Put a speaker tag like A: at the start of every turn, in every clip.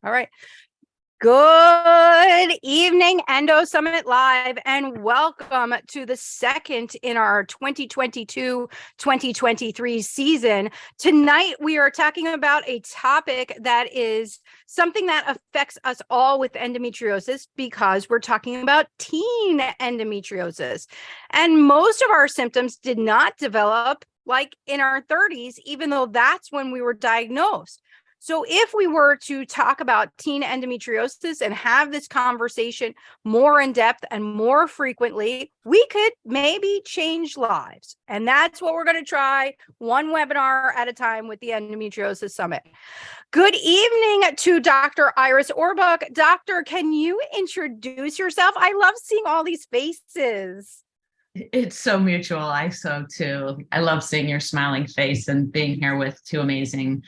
A: All right. Good evening, Endo Summit Live, and welcome to the second in our 2022-2023 season. Tonight, we are talking about a topic that is something that affects us all with endometriosis, because we're talking about teen endometriosis. And most of our symptoms did not develop like in our 30s, even though that's when we were diagnosed. So if we were to talk about teen endometriosis and have this conversation more in depth and more frequently, we could maybe change lives. And that's what we're going to try, one webinar at a time with the Endometriosis Summit. Good evening to Dr. Iris Orbuck. Doctor, can you introduce yourself? I love seeing all these faces.
B: It's so mutual. I so too. I love seeing your smiling face and being here with two amazing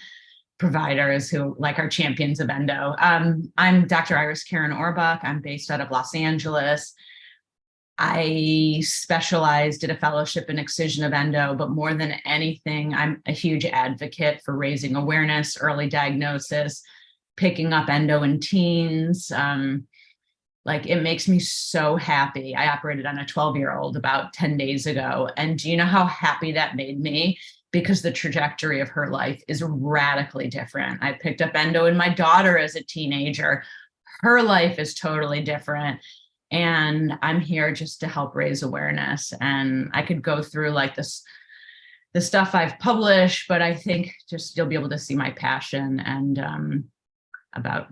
B: providers who are champions of endo. I'm Dr. Iris Karen Orbuck. I'm based out of Los Angeles. I did a fellowship in excision of endo, but more than anything, I'm a huge advocate for raising awareness, early diagnosis, picking up endo in teens. It makes me so happy. I operated on a 12-year-old about 10 days ago. And do you know how happy that made me? Because the trajectory of her life is radically different. I picked up endo in my daughter as a teenager. Her life is totally different. And I'm here just to help raise awareness. And I could go through the stuff I've published, but I think just you'll be able to see my passion and about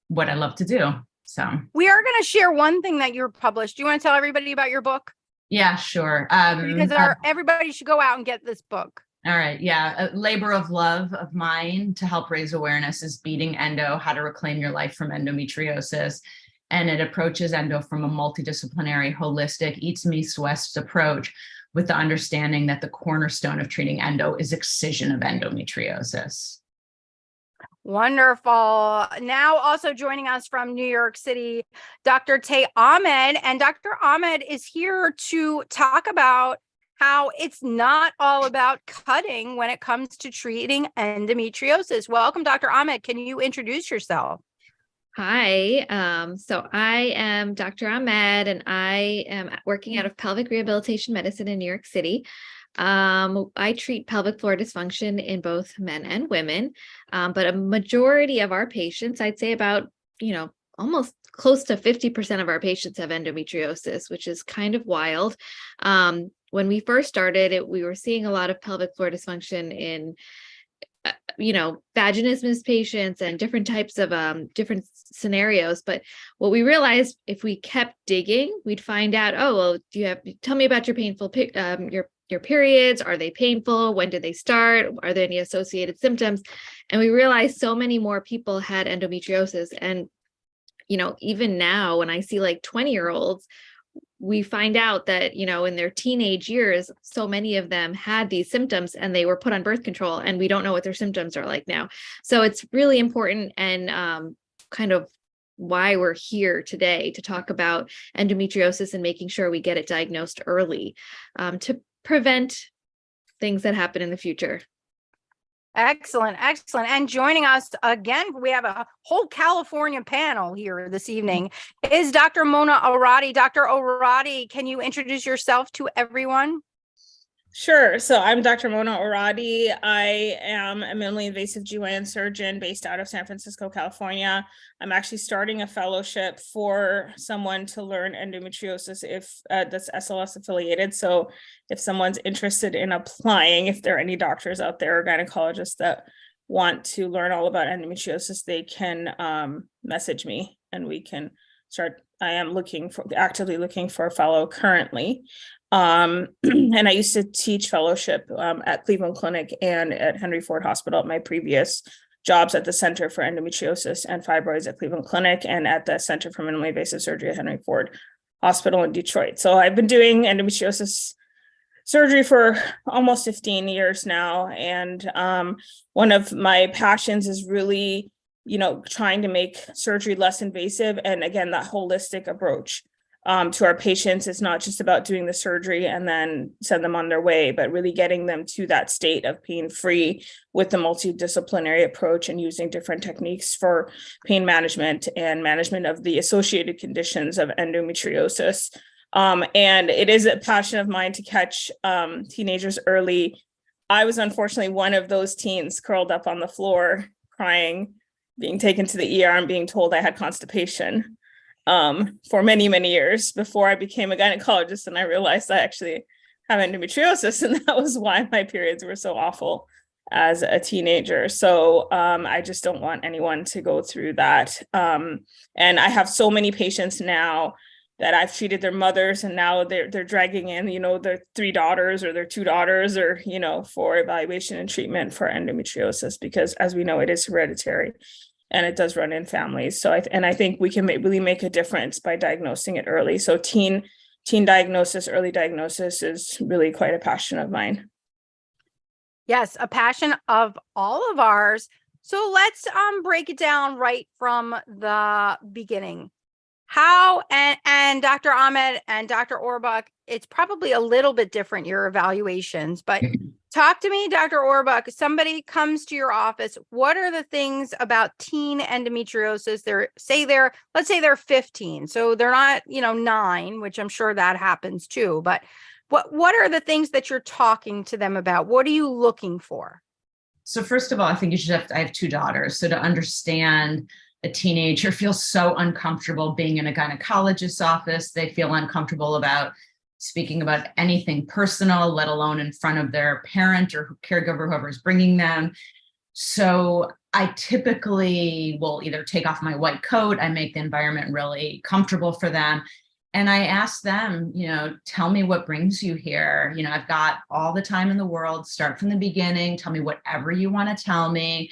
B: what I love to do. So
A: we are going to share one thing that you're published. Do you want to tell everybody about your book?
B: Yeah, sure.
A: Because everybody should go out and get this book.
B: All right. Yeah. A labor of love of mine to help raise awareness is Beating Endo, How to Reclaim Your Life from Endometriosis. And it approaches endo from a multidisciplinary, holistic, east meets west approach, with the understanding that the cornerstone of treating endo is excision of endometriosis.
A: Wonderful. Now also joining us from New York City, Dr. Tay Ahmed. And Dr. Ahmed is here to talk about how it's not all about cutting when it comes to treating endometriosis. Welcome, Dr. Ahmed. Can you introduce yourself?
C: Hi. So I am Dr. Ahmed, and I am working out of pelvic rehabilitation medicine in New York City. I treat pelvic floor dysfunction in both men and women, but a majority of our patients, I'd say about, almost close to 50% of our patients have endometriosis, which is kind of wild. When we first started, we were seeing a lot of pelvic floor dysfunction in, vaginismus patients and different types of different scenarios. But what we realized, if we kept digging, we'd find out, tell me about your painful, your periods. Are they painful? When did they start? Are there any associated symptoms? And we realized so many more people had endometriosis. And, even now when I see 20-year-olds, we find out that, in their teenage years, so many of them had these symptoms and they were put on birth control, and we don't know what their symptoms are like now. So it's really important, and kind of why we're here today to talk about endometriosis and making sure we get it diagnosed early to prevent things that happen in the future.
A: Excellent. And joining us again, we have a whole California panel here this evening, is Dr. Mona Arati. Dr. Arati, can you introduce yourself to everyone?
D: Sure. So I'm Dr. Mona Arati. I am a minimally invasive GYN surgeon based out of San Francisco, California. I'm actually starting a fellowship for someone to learn endometriosis if that's SLS affiliated. So if someone's interested in applying, if there are any doctors out there or gynecologists that want to learn all about endometriosis, they can message me and we can start. I am actively looking for a fellow currently. And I used to teach fellowship at Cleveland Clinic and at Henry Ford Hospital at my previous jobs at the Center for Endometriosis and Fibroids at Cleveland Clinic and at the Center for Minimally Invasive Surgery at Henry Ford Hospital in Detroit. So I've been doing endometriosis surgery for almost 15 years now. And one of my passions is really, trying to make surgery less invasive. And again, that holistic approach to our patients. It's not just about doing the surgery and then send them on their way, but really getting them to that state of pain-free with the multidisciplinary approach and using different techniques for pain management and management of the associated conditions of endometriosis. And it is a passion of mine to catch teenagers early. I was unfortunately one of those teens curled up on the floor, crying, being taken to the ER and being told I had constipation for many, many years before I became a gynecologist. And I realized I actually have endometriosis, and that was why my periods were so awful as a teenager. So I just don't want anyone to go through that. And I have so many patients now that I've treated their mothers, and now they're dragging in, their 3 daughters or their 2 daughters, or, for evaluation and treatment for endometriosis, because as we know, it is hereditary and it does run in families. So I think we can really make a difference by diagnosing it early. So teen diagnosis, early diagnosis is really quite a passion of mine.
A: Yes, a passion of all of ours. So let's break it down right from the beginning. How and Dr. Ahmed and Dr. Orbach, it's probably a little bit different, your evaluations, but talk to me, Dr. Orbach. Somebody comes to your office. What are the things about teen endometriosis? Let's say they're 15. So they're not, 9, which I'm sure that happens too. But what are the things that you're talking to them about? What are you looking for?
B: So first of all, I think I have 2 daughters. So to understand, a teenager feels so uncomfortable being in a gynecologist's office. They feel uncomfortable about speaking about anything personal, let alone in front of their parent or caregiver, whoever's bringing them. So I typically will either take off my white coat, I make the environment really comfortable for them. And I ask them, tell me what brings you here. I've got all the time in the world. Start from the beginning. Tell me whatever you want to tell me.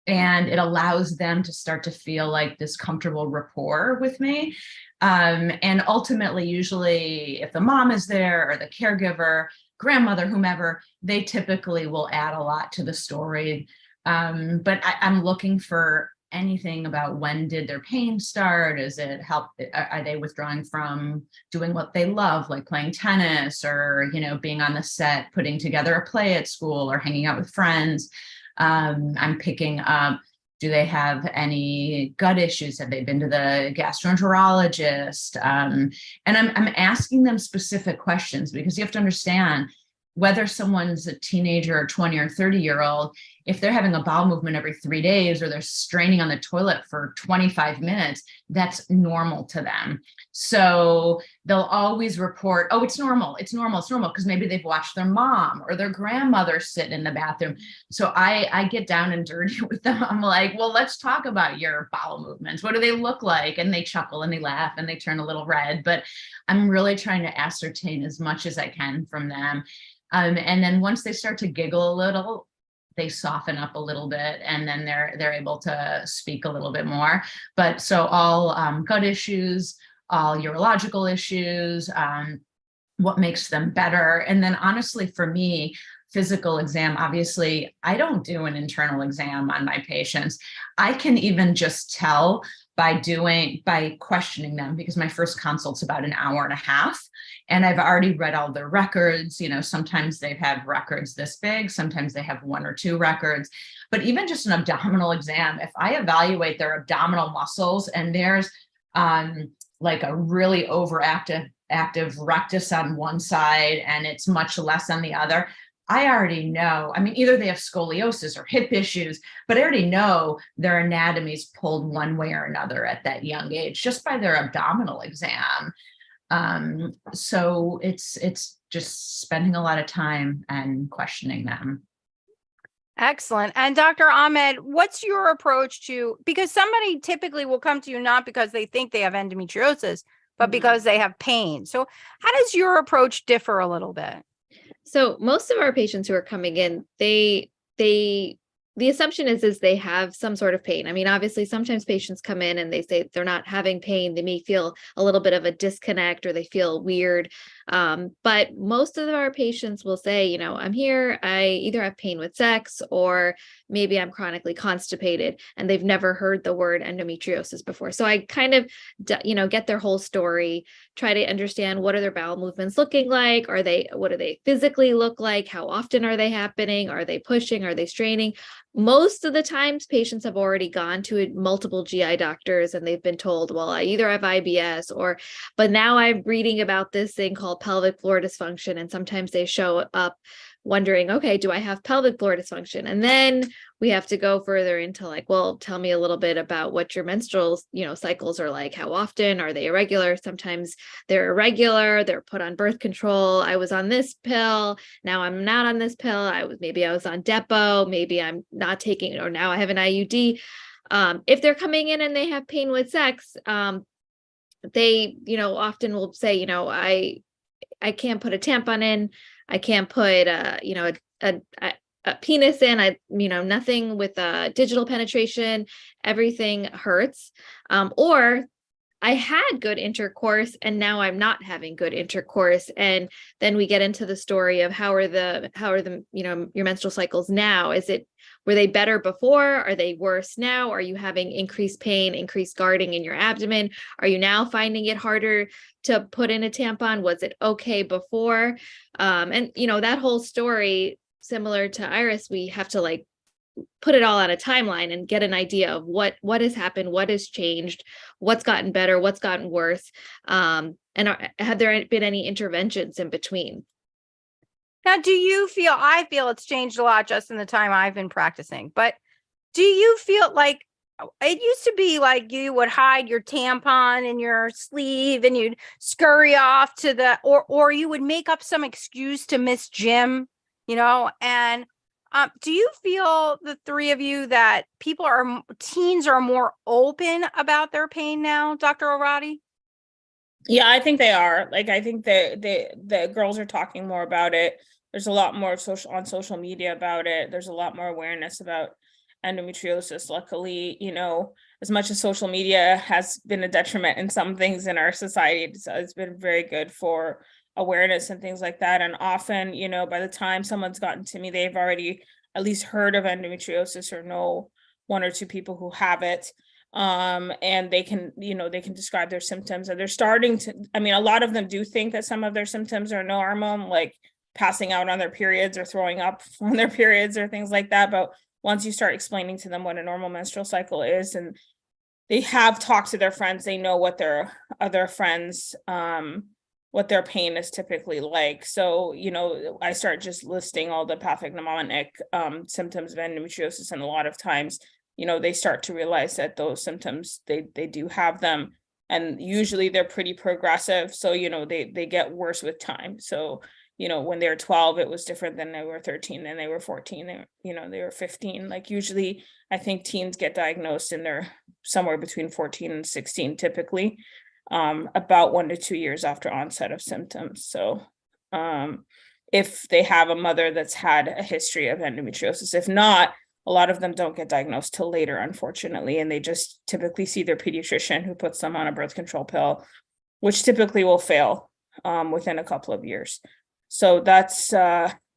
B: And it allows them to start to feel like this comfortable rapport with me. And ultimately, usually if the mom is there or the caregiver, grandmother, whomever, they typically will add a lot to the story. But I'm looking for anything about when did their pain start? Is it help? Are they withdrawing from doing what they love, like playing tennis or, being on the set, putting together a play at school or hanging out with friends? I'm picking up, do they have any gut issues? Have they been to the gastroenterologist? And I'm asking them specific questions, because you have to understand whether someone's a teenager or 20 or 30-year-old, if they're having a bowel movement every 3 days or they're straining on the toilet for 25 minutes, that's normal to them. So they'll always report, oh, it's normal, because maybe they've watched their mom or their grandmother sit in the bathroom. So I get down and dirty with them. I'm like, well, let's talk about your bowel movements. What do they look like? And they chuckle and they laugh and they turn a little red. But I'm really trying to ascertain as much as I can from them. And then once they start to giggle a little, they soften up a little bit, and then they're able to speak a little bit more. But so all gut issues, all urological issues, what makes them better. And then honestly, for me, physical exam, obviously, I don't do an internal exam on my patients. I can even just tell by questioning them, because my first consult's about an hour and a half. And I've already read all their records. Sometimes they've had records this big, sometimes they have 1 or 2 records. But even just an abdominal exam, if I evaluate their abdominal muscles and there's like a really active rectus on one side and it's much less on the other, I already know. I mean, either they have scoliosis or hip issues, but I already know their anatomy's pulled one way or another at that young age, just by their abdominal exam. So it's just spending a lot of time and questioning them.
A: Excellent. And Dr. Ahmed, what's your approach to, because somebody typically will come to you not because they think they have endometriosis, but because they have pain. So how does your approach differ a little bit?
C: So most of our patients who are coming in, they the assumption is they have some sort of pain. I mean, obviously, sometimes patients come in and they say they're not having pain. They may feel a little bit of a disconnect or they feel weird. But most of our patients will say, you know, I'm here, I either have pain with sex or maybe I'm chronically constipated, and they've never heard the word endometriosis before. So I kind of, you know, get their whole story, try to understand what are their bowel movements looking like? What do they physically look like? How often are they happening? Are they pushing? Are they straining? Most of the times patients have already gone to multiple GI doctors and they've been told, well, I either have IBS but now I'm reading about this thing called pelvic floor dysfunction. And sometimes they show up wondering, okay, do I have pelvic floor dysfunction? And then we have to go further into like, well, tell me a little bit about what your menstrual, you know, cycles are like. How often are they irregular? Sometimes they're irregular. They're put on birth control. I was on this pill. Now I'm not on this pill. Maybe I was on Depo. Maybe I'm not taking, or now I have an IUD. If they're coming in and they have pain with sex, they, you know, often will say, you know, I can't put a tampon in. I can't put, you know, a penis in. You know, nothing with digital penetration. Everything hurts. Or I had good intercourse and now I'm not having good intercourse. And then we get into the story of how are the, you know, your menstrual cycles now? Were they better before? Are they worse now? Are you having increased pain, increased guarding in your abdomen? Are you now finding it harder to put in a tampon? Was it okay before? And, you know, that whole story, similar to Iris, we have to like put it all on a timeline and get an idea of what has happened, what has changed, what's gotten better, what's gotten worse. And have there been any interventions in between?
A: Now, I feel it's changed a lot just in the time I've been practicing, but do you feel like it used to be like you would hide your tampon in your sleeve and you'd scurry off to or you would make up some excuse to miss gym, you know, and do you feel, the three of you, that teens are more open about their pain now, Dr. O'Radi?
D: Yeah, I think they are. Like, I think the girls are talking more about it. There's a lot more on social media about it. There's a lot more awareness about endometriosis. Luckily, you know, as much as social media has been a detriment in some things in our society, it's been very good for awareness and things like that. And often, you know, by the time someone's gotten to me, they've already at least heard of endometriosis or know one or two people who have it. And they can describe their symptoms, and they're starting to, I mean, a lot of them do think that some of their symptoms are normal, like passing out on their periods or throwing up on their periods or things like that. But once you start explaining to them what a normal menstrual cycle is, and they have talked to their friends, they know what their other friends, what their pain is typically like. So, you know, I start just listing all the pathognomonic symptoms of endometriosis, and a lot of times, you know, they start to realize that those symptoms, they do have them, and usually they're pretty progressive. So, you know, they get worse with time. So, you know, when they were 12, it was different than they were 13, then they were 14, they were 15. Like, usually I think teens get diagnosed and they're somewhere between 14 and 16 typically, about 1 to 2 years after onset of symptoms. So if they have a mother that's had a history of endometriosis. If not, a lot of them don't get diagnosed till later, unfortunately, and they just typically see their pediatrician, who puts them on a birth control pill, which typically will fail within a couple of years. So that's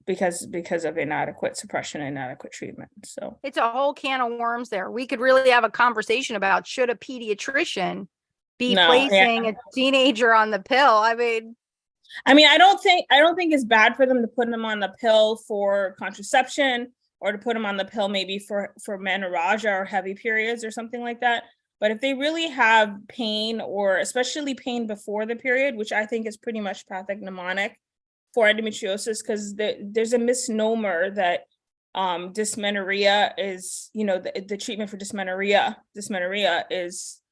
D: because of inadequate suppression, inadequate treatment. So
A: it's a whole can of worms there. We could really have a conversation about, should a pediatrician be placing a teenager on the pill? I mean,
D: I don't think it's bad for them to put them on the pill for contraception, or to put them on the pill maybe for menorrhagia or heavy periods or something like that. But if they really have pain, or especially pain before the period, which I think is pretty much pathognomonic for endometriosis, because there's a misnomer that dysmenorrhea is, you know, the treatment for dysmenorrhea is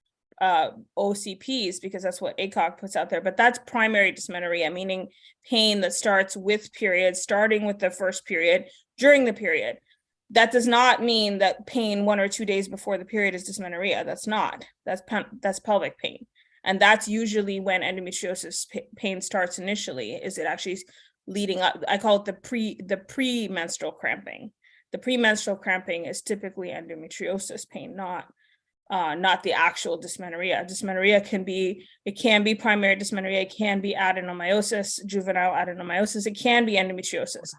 D: OCPs, because that's what ACOG puts out there. But that's primary dysmenorrhea, meaning pain that starts with periods, starting with the first period, during the period. That does not mean that pain 1 or 2 days before the period is dysmenorrhea. That's pelvic pain. And that's usually when endometriosis pain starts initially, is it actually leading up. I call it the premenstrual cramping. The premenstrual cramping is typically endometriosis pain, not the actual dysmenorrhea. Dysmenorrhea can be primary dysmenorrhea, it can be adenomyosis, juvenile adenomyosis, it can be endometriosis.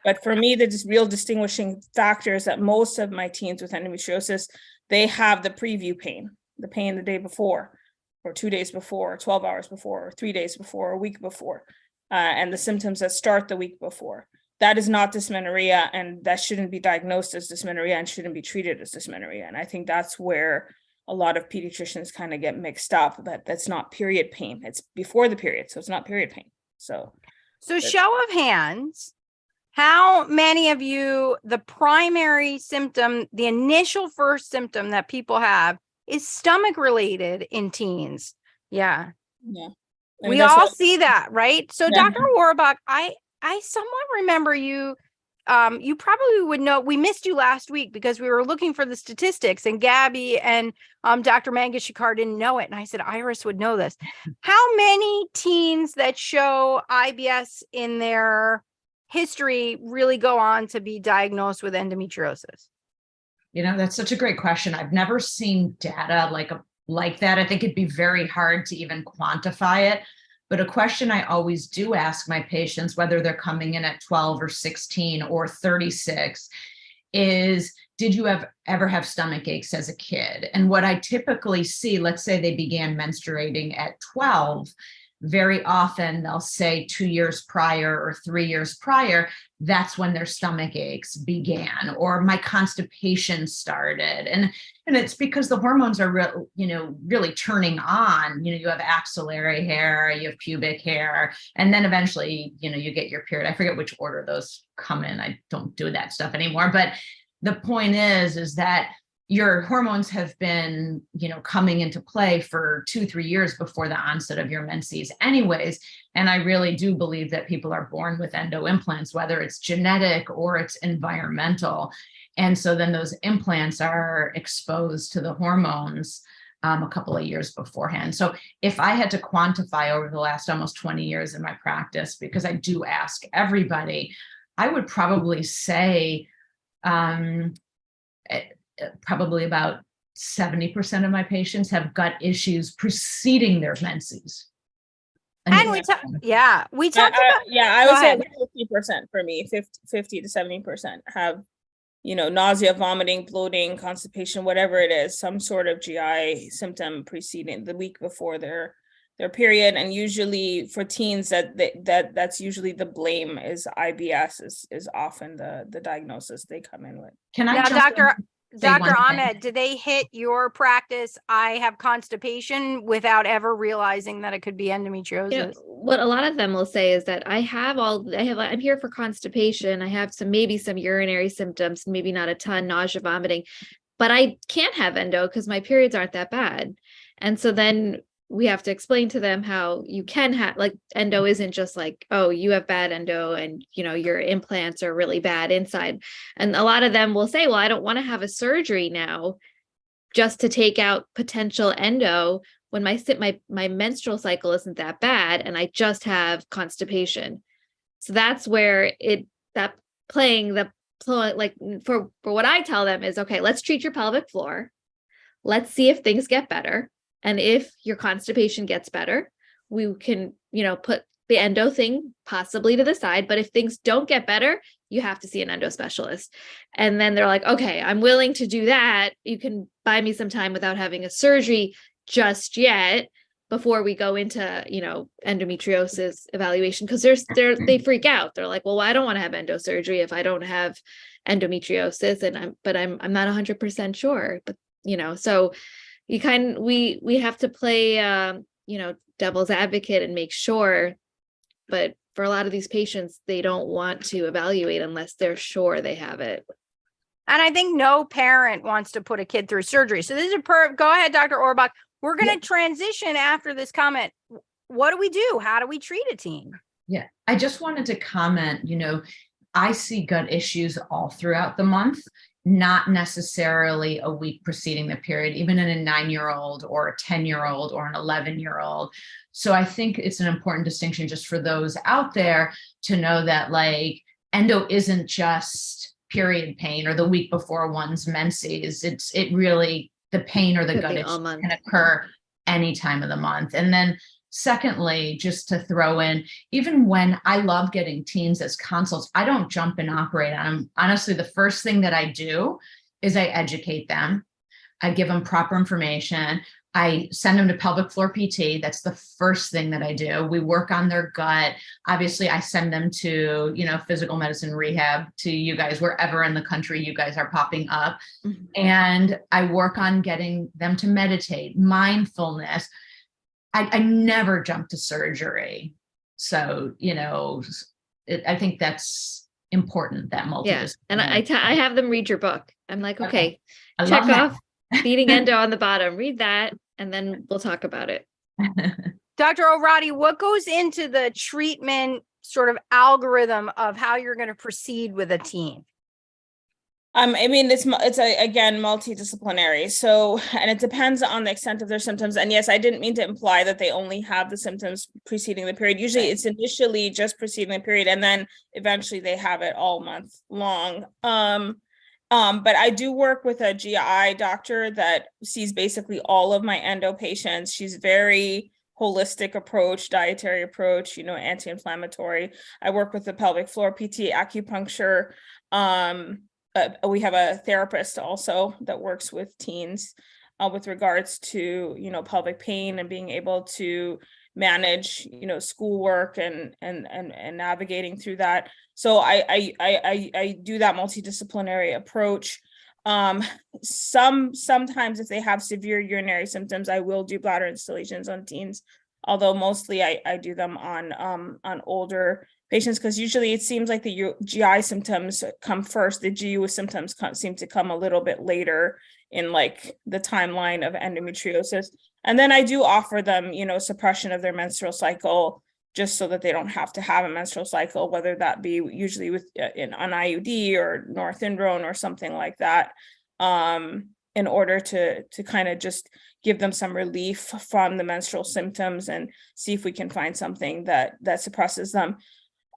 D: But for me, the real distinguishing factor is that most of my teens with endometriosis, they have the preview pain, the pain the day before, or 2 days before, 12 hours before, or 3 days before, or a week before, and the symptoms that start the week before. That is not dysmenorrhea, and that shouldn't be diagnosed as dysmenorrhea and shouldn't be treated as dysmenorrhea. And I think that's where a lot of pediatricians kind of get mixed up, that that's not period pain. It's before the period, so it's not period pain. So
A: show of hands, how many of you, the primary symptom, the initial first symptom that people have is stomach related in teens? Yeah.
D: Yeah.
A: We all see that, right? So Dr. Warbach, I somewhat remember you, you probably would know, we missed you last week because we were looking for the statistics, and Gabby and Dr. Mangashikar didn't know it. And I said, Iris would know this. How many teens that show IBS in their history really go on to be diagnosed with endometriosis?
B: That's such a great question. I've never seen data like that. I think it'd be very hard to even quantify it. But a question I always do ask my patients, whether they're coming in at 12 or 16 or 36, is, did you ever have stomach aches as a kid? And what I typically see, let's say they began menstruating at 12, very often they'll say 2 years prior or 3 years prior, that's when their stomach aches began, or my constipation started. And it's because the hormones are really turning on. You have axillary hair, you have pubic hair, and then eventually, you get your period. I forget which order those come in. I don't do that stuff anymore. But the point is that your hormones have been, coming into play for 2-3 years before the onset of your menses anyways. And I really do believe that people are born with endo implants, whether it's genetic or it's environmental. And so then those implants are exposed to the hormones a couple of years beforehand. So if I had to quantify over the last almost 20 years in my practice, because I do ask everybody, I would probably say, probably about 70% of my patients have gut issues preceding their menses.
A: And we talked about,
D: I would say 50% for me, 50 to 70% have, nausea, vomiting, bloating, constipation, whatever it is, some sort of GI symptom preceding the week before their period. And usually for teens, that's usually the blame, is IBS is often the diagnosis they come in with.
B: Can I
A: now, Dr. Ahmed, do they hit your practice, I have constipation, without ever realizing that it could be endometriosis?
C: What a lot of them will say is that I'm here for constipation. I have maybe some urinary symptoms, maybe not a ton, nausea, vomiting, but I can't have endo because my periods aren't that bad. And so then we have to explain to them how you can have, endo isn't just oh, you have bad endo and, your implants are really bad inside. And a lot of them will say, well, I don't want to have a surgery now just to take out potential endo when my menstrual cycle isn't that bad and I just have constipation. So that's where for what I tell them is, okay, let's treat your pelvic floor. Let's see if things get better. And if your constipation gets better, we can, put the endo thing possibly to the side. But if things don't get better, you have to see an endo specialist. And then they're like, okay, I'm willing to do that. You can buy me some time without having a surgery just yet before we go into, endometriosis evaluation. Because they freak out. They're like, well, I don't want to have endo surgery if I don't have endometriosis. And I'm not 100% sure. But, so we have to play, devil's advocate and make sure, but for a lot of these patients, they don't want to evaluate unless they're sure they have it.
A: And I think no parent wants to put a kid through surgery. So this is go ahead, Dr. Orbach. We're going to transition after this comment. What do we do? How do we treat a teen?
B: Yeah, I just wanted to comment, I see gut issues all throughout the month, not necessarily a week preceding the period, even in a 9-year-old or a 10-year-old or an 11-year-old. So I think it's an important distinction just for those out there to know that endo isn't just period pain or the week before one's menses. It really, the pain or the
C: Could
B: gut
C: be
B: issue
C: all month.
B: can occur any time of the month. And then secondly, just to throw in, even when I love getting teens as consults, I don't jump and operate on them. Honestly, the first thing that I do is I educate them. I give them proper information. I send them to pelvic floor PT. That's the first thing that I do. We work on their gut. Obviously, I send them to, physical medicine rehab, to you guys, wherever in the country you guys are popping up.
C: Mm-hmm.
B: And I work on getting them to meditate, mindfulness. I never jump to surgery. So, I think that's important, that multidisciplinary.
C: And I have them read your book. I'm like, okay,
B: I
C: check
B: love that.
C: off feeding endo on the bottom, read that, and then we'll talk about it.
A: Dr. O'Radi, what goes into the treatment sort of algorithm of how you're going to proceed with a teen?
D: It's again multidisciplinary. So, and it depends on the extent of their symptoms. And yes, I didn't mean to imply that they only have the symptoms preceding the period. Usually it's initially just preceding the period, and then eventually they have it all month long. But I do work with a GI doctor that sees basically all of my endo patients. She's very holistic approach, dietary approach, anti-inflammatory. I work with the pelvic floor PT, acupuncture. We have a therapist also that works with teens with regards to, pelvic pain and being able to manage, schoolwork and navigating through that. So I do that multidisciplinary approach. Sometimes if they have severe urinary symptoms, I will do bladder installations on teens, although mostly I do them on older patients, because usually it seems like the GI symptoms come first. The GU symptoms seem to come a little bit later in like the timeline of endometriosis. And then I do offer them, suppression of their menstrual cycle, just so that they don't have to have a menstrual cycle, whether that be usually with an IUD or norethindrone or something like that, in order to kind of just give them some relief from the menstrual symptoms and see if we can find something that suppresses them.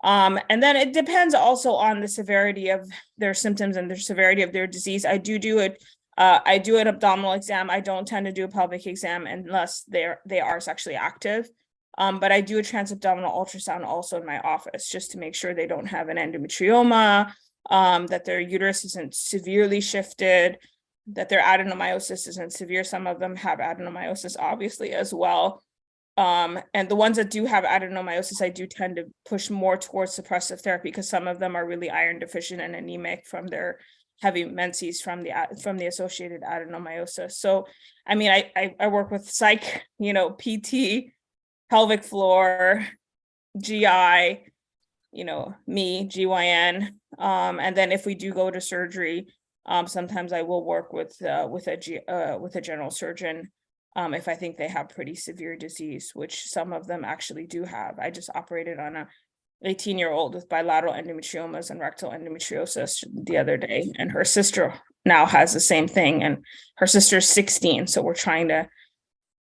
D: And then it depends also on the severity of their symptoms and the severity of their disease. I do an abdominal exam. I don't tend to do a pelvic exam unless they are sexually active. But I do a transabdominal ultrasound also in my office, just to make sure they don't have an endometrioma, that their uterus isn't severely shifted, that their adenomyosis isn't severe. Some of them have adenomyosis, obviously, as well. And the ones that do have adenomyosis, I do tend to push more towards suppressive therapy, because some of them are really iron deficient and anemic from their heavy menses from the associated adenomyosis. So, I work with psych, PT, pelvic floor, GI, me, GYN. And then if we do go to surgery, sometimes I will work with a general surgeon, if I think they have pretty severe disease, which some of them actually do have. I just operated on a 18-year-old with bilateral endometriomas and rectal endometriosis the other day, and her sister now has the same thing, and her sister's 16. So we're trying to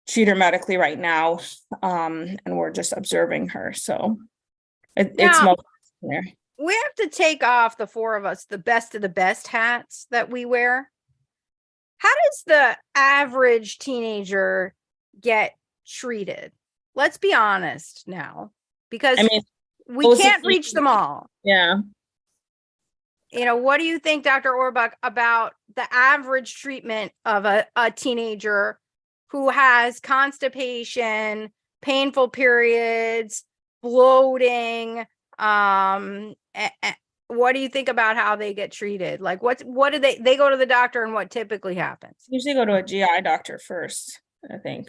D: treat her medically right now, and we're just observing her. So it's multidisciplinary.
A: We have to take off, the four of us, the best of the best hats that we wear. How does the average teenager get treated? Let's be honest now, because we can't reach them all.
D: Yeah.
A: What do you think, Dr. Orbach, about the average treatment of a teenager who has constipation, painful periods, bloating? What do you think about how they get treated? Like, what do they go to the doctor, and what typically happens?
D: Usually go to a GI doctor first, I think.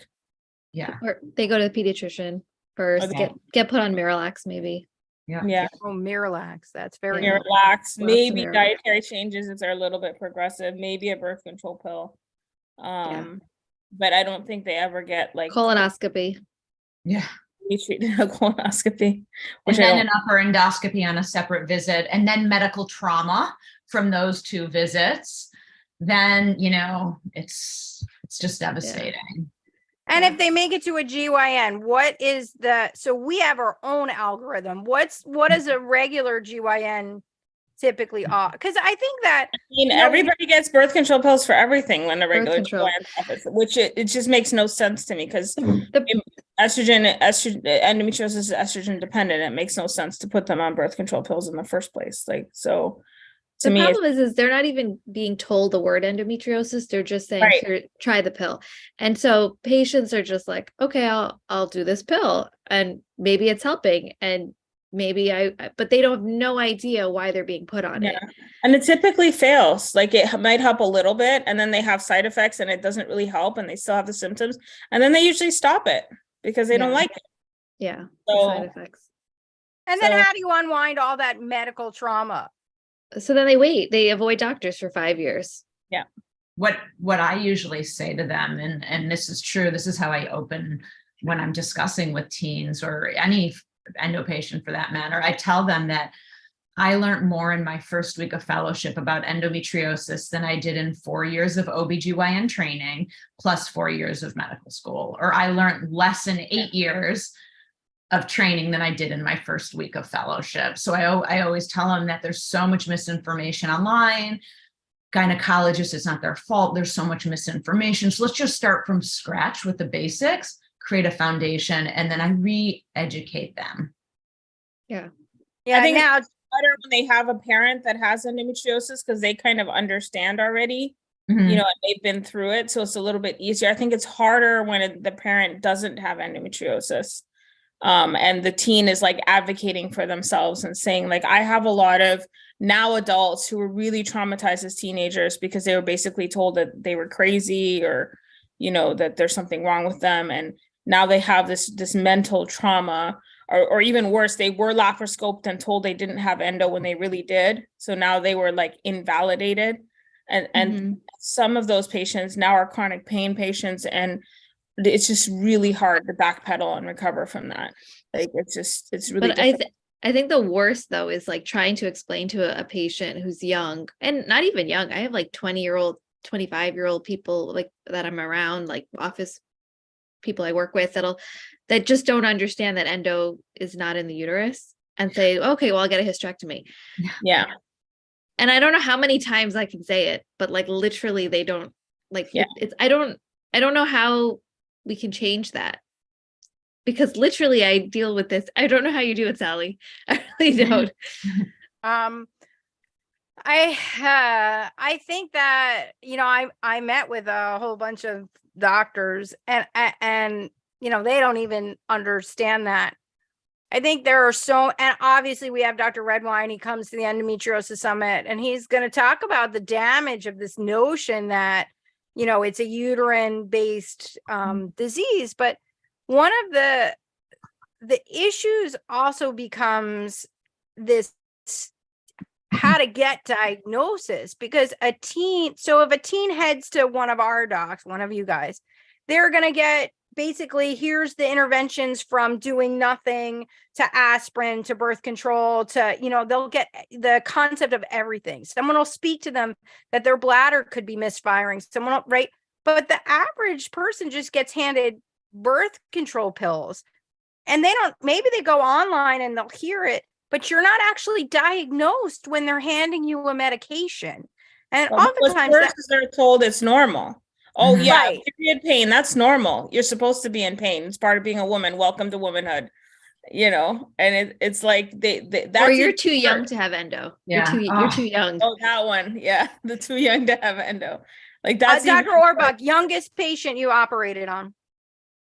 B: Yeah.
C: Or they go to the pediatrician first, get put on Miralax maybe.
D: Yeah.
A: Oh, Miralax. That's very
D: Miralax, maybe
C: Miralax.
D: dietary changes if they're a little bit progressive, maybe a birth control pill. But I don't think they ever get like
C: colonoscopy.
B: Yeah.
D: We treated a colonoscopy,
B: and then an upper endoscopy on a separate visit, and then medical trauma from those two visits. Then, it's just devastating.
A: Yeah. And if they make it to a GYN, so we have our own algorithm. What does a regular GYN typically are, because I think that
D: everybody gets birth control pills for everything when the
C: Birth
D: regular
C: control.
D: office, which it just makes no sense to me because
C: The,
D: estrogen, endometriosis is estrogen dependent. It makes no sense to put them on birth control pills in the first place. Like, so to
C: the
D: me,
C: problem is they're not even being told the word endometriosis. They're just saying,
D: Right.
C: here, try the pill. And so patients are just like, okay, I'll do this pill and maybe it's helping. And maybe but they don't have no idea why they're being put on it.
D: and it typically fails. Like, it might help a little bit and then they have side effects and it doesn't really help and they still have the symptoms. And then they usually stop it because they don't
C: Yeah.
D: like it.
C: Yeah. The
D: So,
C: side effects.
A: and then
D: So-
A: how do you unwind all that medical trauma?
C: So then they avoid doctors for 5 years.
B: What I usually say to them, and this is true, this is how I open when I'm discussing with teens or any endo patient for that matter. I tell them that I learned more in my first week of fellowship about endometriosis than I did in 4 years of OBGYN training plus 4 years of medical school. Or I learned less in 8 years of training than I did in my first week of fellowship. So I always tell them that there's so much misinformation online. Gynecologists, it's not their fault. There's so much misinformation. So let's just start from scratch with the basics, create a foundation, and then I re-educate them.
A: Yeah,
D: I think
A: now
D: it's better when they have a parent that has endometriosis because they kind of understand already,
B: Mhm.
D: you know, and they've been through it. So it's a little bit easier. I think it's harder when the parent doesn't have endometriosis. And the teen is like advocating for themselves and saying, like, I have a lot of now adults who were really traumatized as teenagers because they were basically told that they were crazy or, you know, that there's something wrong with them. And now they have this mental trauma, or even worse, they were laparoscoped and told they didn't have endo when they really did. So now they were like invalidated. And
C: Mhm.
D: some of those patients now are chronic pain patients, and it's just really hard to backpedal and recover from that. Like, it's really
C: But
D: difficult.
C: I think the worst though is like trying to explain to a patient who's young and not even young. I have like 20-year-old, 25-year-old people like that I'm around, like office people I work with that just don't understand that endo is not in the uterus and say, okay, well, I'll get a hysterectomy.
D: Yeah.
C: And I don't know how many times I can say it, but like literally they don't like
D: Yeah.
C: I don't know how we can change that. Because literally I deal with this. I don't know how you do it, Sally. I really don't.
A: I think that, you know, I met with a whole bunch of doctors and you know, they don't even understand that. I think there are and obviously we have Dr. Redwine. He comes to the Endometriosis Summit and he's going to talk about the damage of this notion that, you know, it's a uterine based disease. But one of the issues also becomes this how to get diagnosis, because if a teen heads to one of our docs, one of you guys, they're going to get basically, here's the interventions from doing nothing to aspirin to birth control to, you know, they'll get the concept of everything. Someone will speak to them that their bladder could be misfiring. Someone will, right? But the average person just gets handed birth control pills and maybe they go online and they'll hear it, but you're not actually diagnosed when they're handing you a medication. And oftentimes
D: they're told it's normal. Oh,
B: Mhm.
D: yeah,
A: Right.
D: period pain, that's normal. You're supposed to be in pain. It's part of being a woman. Welcome to womanhood. You know, and it's like that's
C: Or you're too young to have endo.
B: Yeah.
C: You're too young.
D: Oh, that one. Yeah, the too young to have endo. Like that's
A: Dr. Orbach, youngest patient you operated on.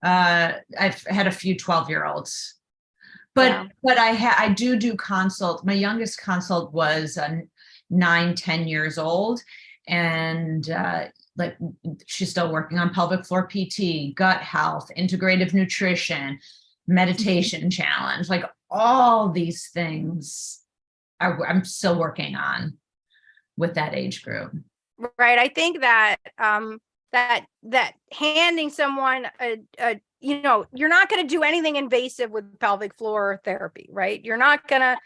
B: I've had a few 12-year-olds, but I do consult. My youngest consult was 9-10 years old, and like she's still working on pelvic floor PT, gut health, integrative nutrition, meditation challenge, like all these things I'm still working on with that age group.
A: Right. I think that that handing someone a you know, you're not going to do anything invasive with pelvic floor therapy, right? You're not going to,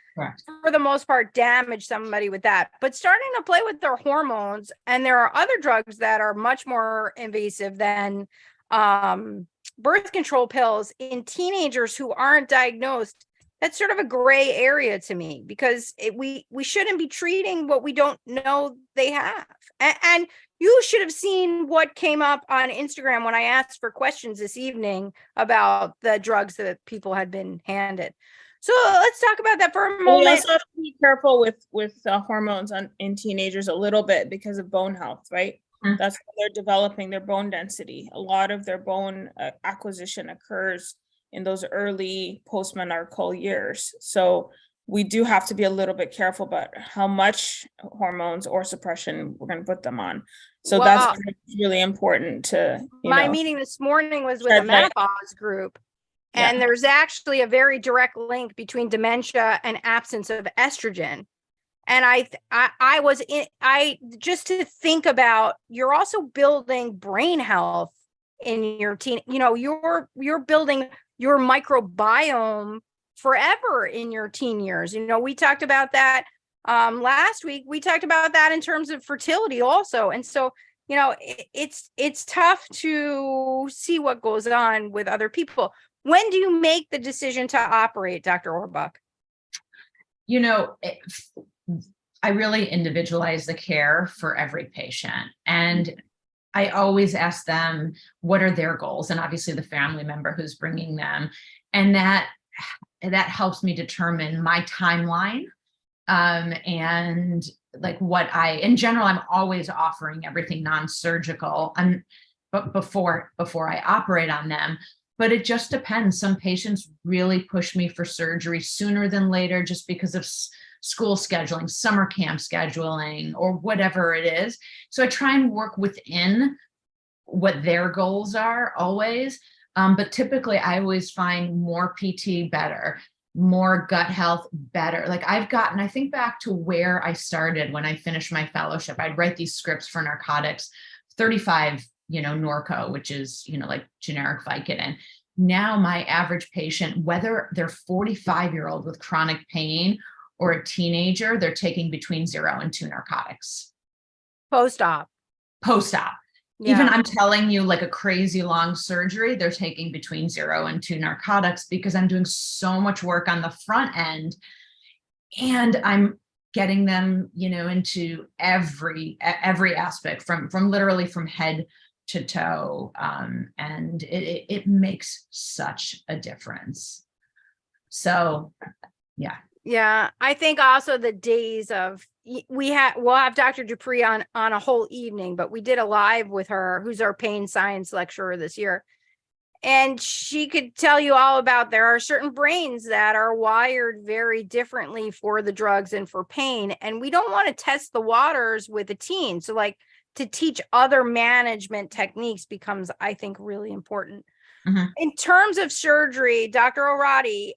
A: for the most part, damage somebody with that. But starting to play with their hormones, and there are other drugs that are much more invasive than birth control pills in teenagers who aren't diagnosed. that's sort of a gray area to me, because we shouldn't be treating what we don't know they have. And you should have seen what came up on Instagram when I asked for questions this evening about the drugs that people had been handed. So let's talk about that for a
D: We
A: moment.
D: also have to be careful with hormones in teenagers a little bit because of bone health, right?
B: Mm.
D: That's when they're developing their bone density. A lot of their bone acquisition occurs in those early postmenarchal years. So we do have to be a little bit careful about how much hormones or suppression we're going to put them on. So that's really important to,
A: my meeting this morning was with a
D: shed light.
A: menopause group.
D: Yeah.
A: And there's actually a very direct link between dementia and absence of estrogen. And I just to think about, you're also building brain health in your teen, you're building your microbiome forever in your teen years. We talked about that last week. We talked about that in terms of fertility also. And so, it's tough to see what goes on with other people. When do you make the decision to operate, Dr. Orbach?
B: I really individualize the care for every patient. And I always ask them, what are their goals? And obviously the family member who's bringing them. And that helps me determine my timeline. And like in general, I'm always offering everything non-surgical but before I operate on them. But it just depends. Some patients really push me for surgery sooner than later, just because of school scheduling, summer camp scheduling, or whatever it is. So I try and work within what their goals are always. But typically I always find more PT better, more gut health better. Like I think back to where I started when I finished my fellowship. I'd write these scripts for narcotics, 35 Norco, which is, like generic Vicodin. Now my average patient, whether they're 45-year-old with chronic pain or a teenager, they're taking between 0 and 2 narcotics.
A: Post-op.
B: Yeah. Even I'm telling you, like a crazy long surgery, they're taking between 0 and 2 narcotics, because I'm doing so much work on the front end, and I'm getting them, into every aspect from literally from head to toe. And it makes such a difference. So, yeah.
A: Yeah. I think also the days of, we'll have Dr. Dupree on a whole evening, but we did a live with her, who's our pain science lecturer this year. And she could tell you all about, there are certain brains that are wired very differently for the drugs and for pain. And we don't want to test the waters with a teen. So like to teach other management techniques becomes, I think, really important. Mm-hmm. In terms of surgery, Dr. O'Radi,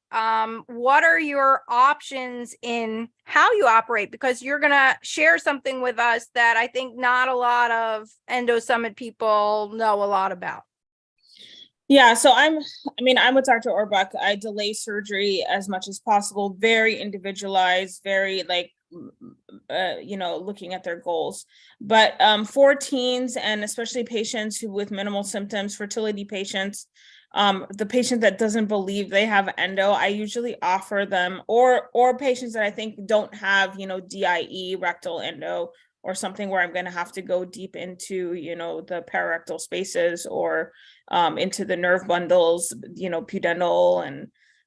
A: what are your options in how you operate? Because you're going to share something with us that I think not a lot of Endo Summit people know a lot about.
D: Yeah, so I'm with Dr. Orbach. I delay surgery as much as possible, very individualized, very looking at their goals. But for teens, and especially patients with minimal symptoms, fertility patients, the patient that doesn't believe they have endo, I usually offer them, or patients that I think don't have, DIE, rectal endo, or something where I'm going to have to go deep into, the pararectal spaces, or into the nerve bundles, pudendal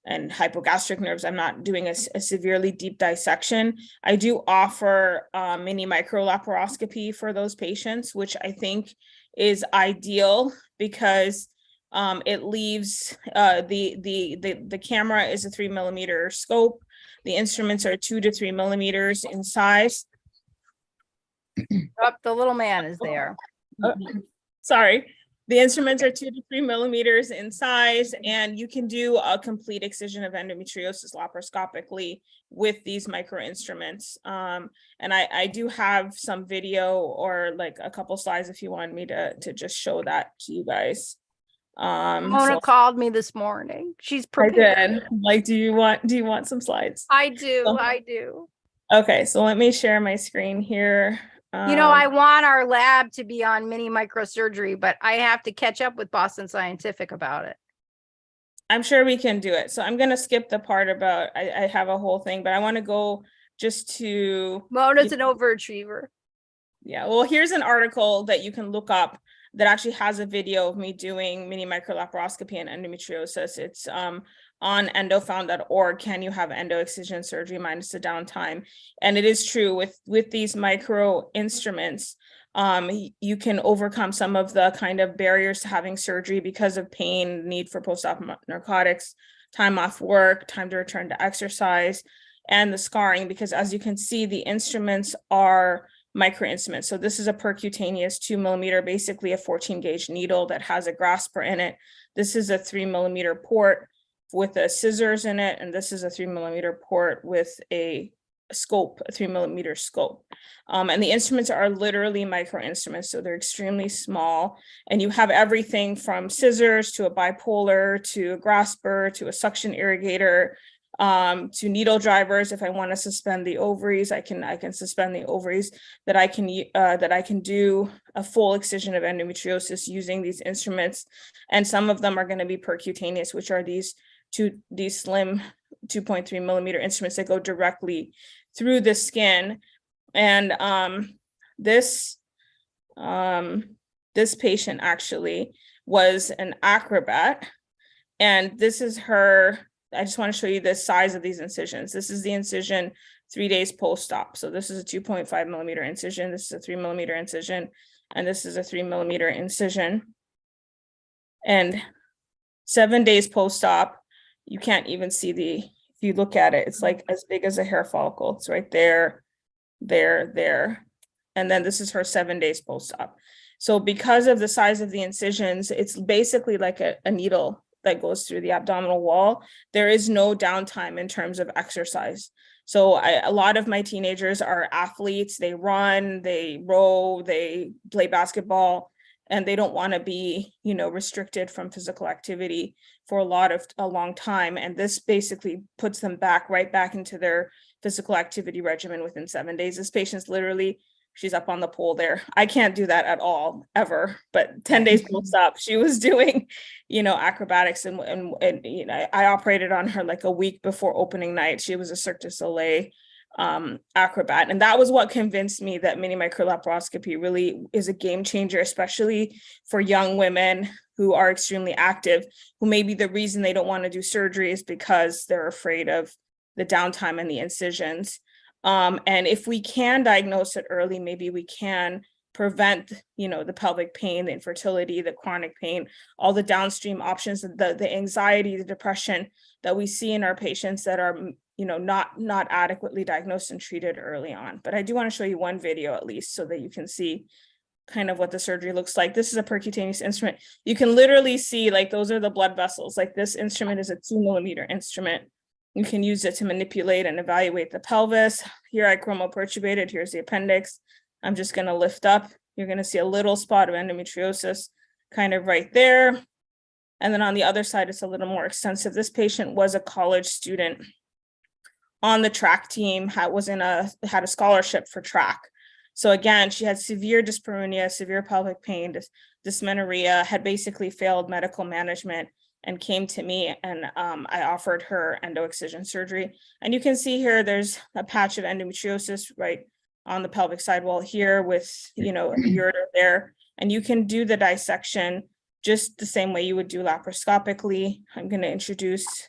D: and hypogastric nerves. I'm not doing a severely deep dissection. I do offer mini microlaparoscopy for those patients, which I think is ideal, because it leaves the camera is a 3 millimeter scope. The instruments are 2 to 3 millimeters in size.
A: Oh, the little man is there.
D: Sorry. The instruments are 2 to 3 millimeters in size, and you can do a complete excision of endometriosis laparoscopically with these micro instruments. And I do have some video, or like a couple slides if you want me to just show that to you guys.
A: Mona called me this morning. She's prepared.
D: I did. Like, do you want some slides?
A: I do.
D: Okay, so let me share my screen here.
A: I want our lab to be on mini microsurgery, but I have to catch up with Boston Scientific about it.
D: I'm sure we can do it. So I'm going to skip the part about, I have a whole thing, but I want to go just to.
A: Mona's an overachiever.
D: Yeah, well, here's an article that you can look up that actually has a video of me doing mini microlaparoscopy and endometriosis. It's on endofound.org. Can you have endo excision surgery minus the downtime? And it is true with these micro instruments, you can overcome some of the kind of barriers to having surgery because of pain, need for post-op narcotics, time off work, time to return to exercise, and the scarring, because as you can see, the instruments are micro instruments. So this is a percutaneous 2 millimeter, basically a 14 gauge needle that has a grasper in it. This is a 3 millimeter port with a scissors in it. And this is a 3 millimeter port with a scope, a 3 millimeter scope. And the instruments are literally micro instruments. So they're extremely small. And you have everything from scissors to a bipolar, to a grasper, to a suction irrigator, to needle drivers. If I want to suspend the ovaries, I can suspend the ovaries, that I can do a full excision of endometriosis using these instruments. And some of them are going to be percutaneous, which are these slim 2.3 millimeter instruments that go directly through the skin. And this patient actually was an acrobat, and this is her. I just want to show you the size of these incisions. This is the incision 3 days post-op. So this is a 2.5 millimeter incision. This is a 3 millimeter incision. And this is a 3 millimeter incision. And 7 days post-op, you can't even see if you look at it, it's like as big as a hair follicle. It's right there, there. And then this is her 7 days post-op. So because of the size of the incisions, it's basically like a needle that goes through the abdominal wall. There is no downtime in terms of exercise. So a lot of my teenagers are athletes. They run, they row, they play basketball, and they don't want to be, restricted from physical activity for a long time. And this basically puts them right back into their physical activity regimen within 7 days. This patient's literally, she's up on the pole there. I can't do that at all, ever. But 10 days post-op, she was doing, acrobatics. And I operated on her like a week before opening night. She was a Cirque du Soleil acrobat. And that was what convinced me that mini microlaparoscopy really is a game changer, especially for young women who are extremely active, who maybe the reason they don't want to do surgery is because they're afraid of the downtime and the incisions. And if we can diagnose it early, maybe we can prevent, the pelvic pain, the infertility, the chronic pain, all the downstream options, the anxiety, the depression that we see in our patients that are, not adequately diagnosed and treated early on. But I do want to show you one video at least so that you can see kind of what the surgery looks like. This is a percutaneous instrument. You can literally see, like, those are the blood vessels. Like, this instrument is a 2 millimeter instrument. You can use it to manipulate and evaluate the pelvis. Here I chromoperturbated. Here's the appendix. I'm just going to lift up. You're going to see a little spot of endometriosis kind of right there. And then on the other side, it's a little more extensive. This patient was a college student on the track team, had a scholarship for track. So again, she had severe dyspareunia, severe pelvic pain, dysmenorrhea, had basically failed medical management, and came to me, and I offered her endo excision surgery. And you can see here, there's a patch of endometriosis right on the pelvic sidewall here with, a ureter there. And you can do the dissection just the same way you would do laparoscopically. I'm going to introduce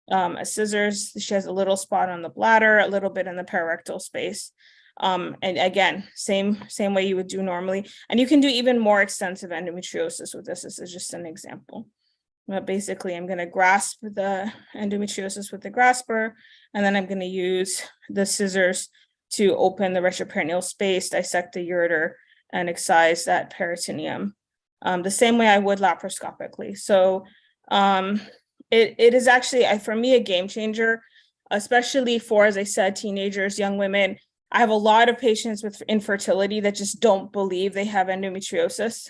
D: a scissors. She has a little spot on the bladder, a little bit in the pararectal space. And again, same way you would do normally. And you can do even more extensive endometriosis with this. This is just an example. But basically, I'm going to grasp the endometriosis with the grasper, and then I'm going to use the scissors to open the retroperitoneal space, dissect the ureter, and excise that peritoneum the same way I would laparoscopically. So it is actually, for me, a game changer, especially for, as I said, teenagers, young women. I have a lot of patients with infertility that just don't believe they have endometriosis.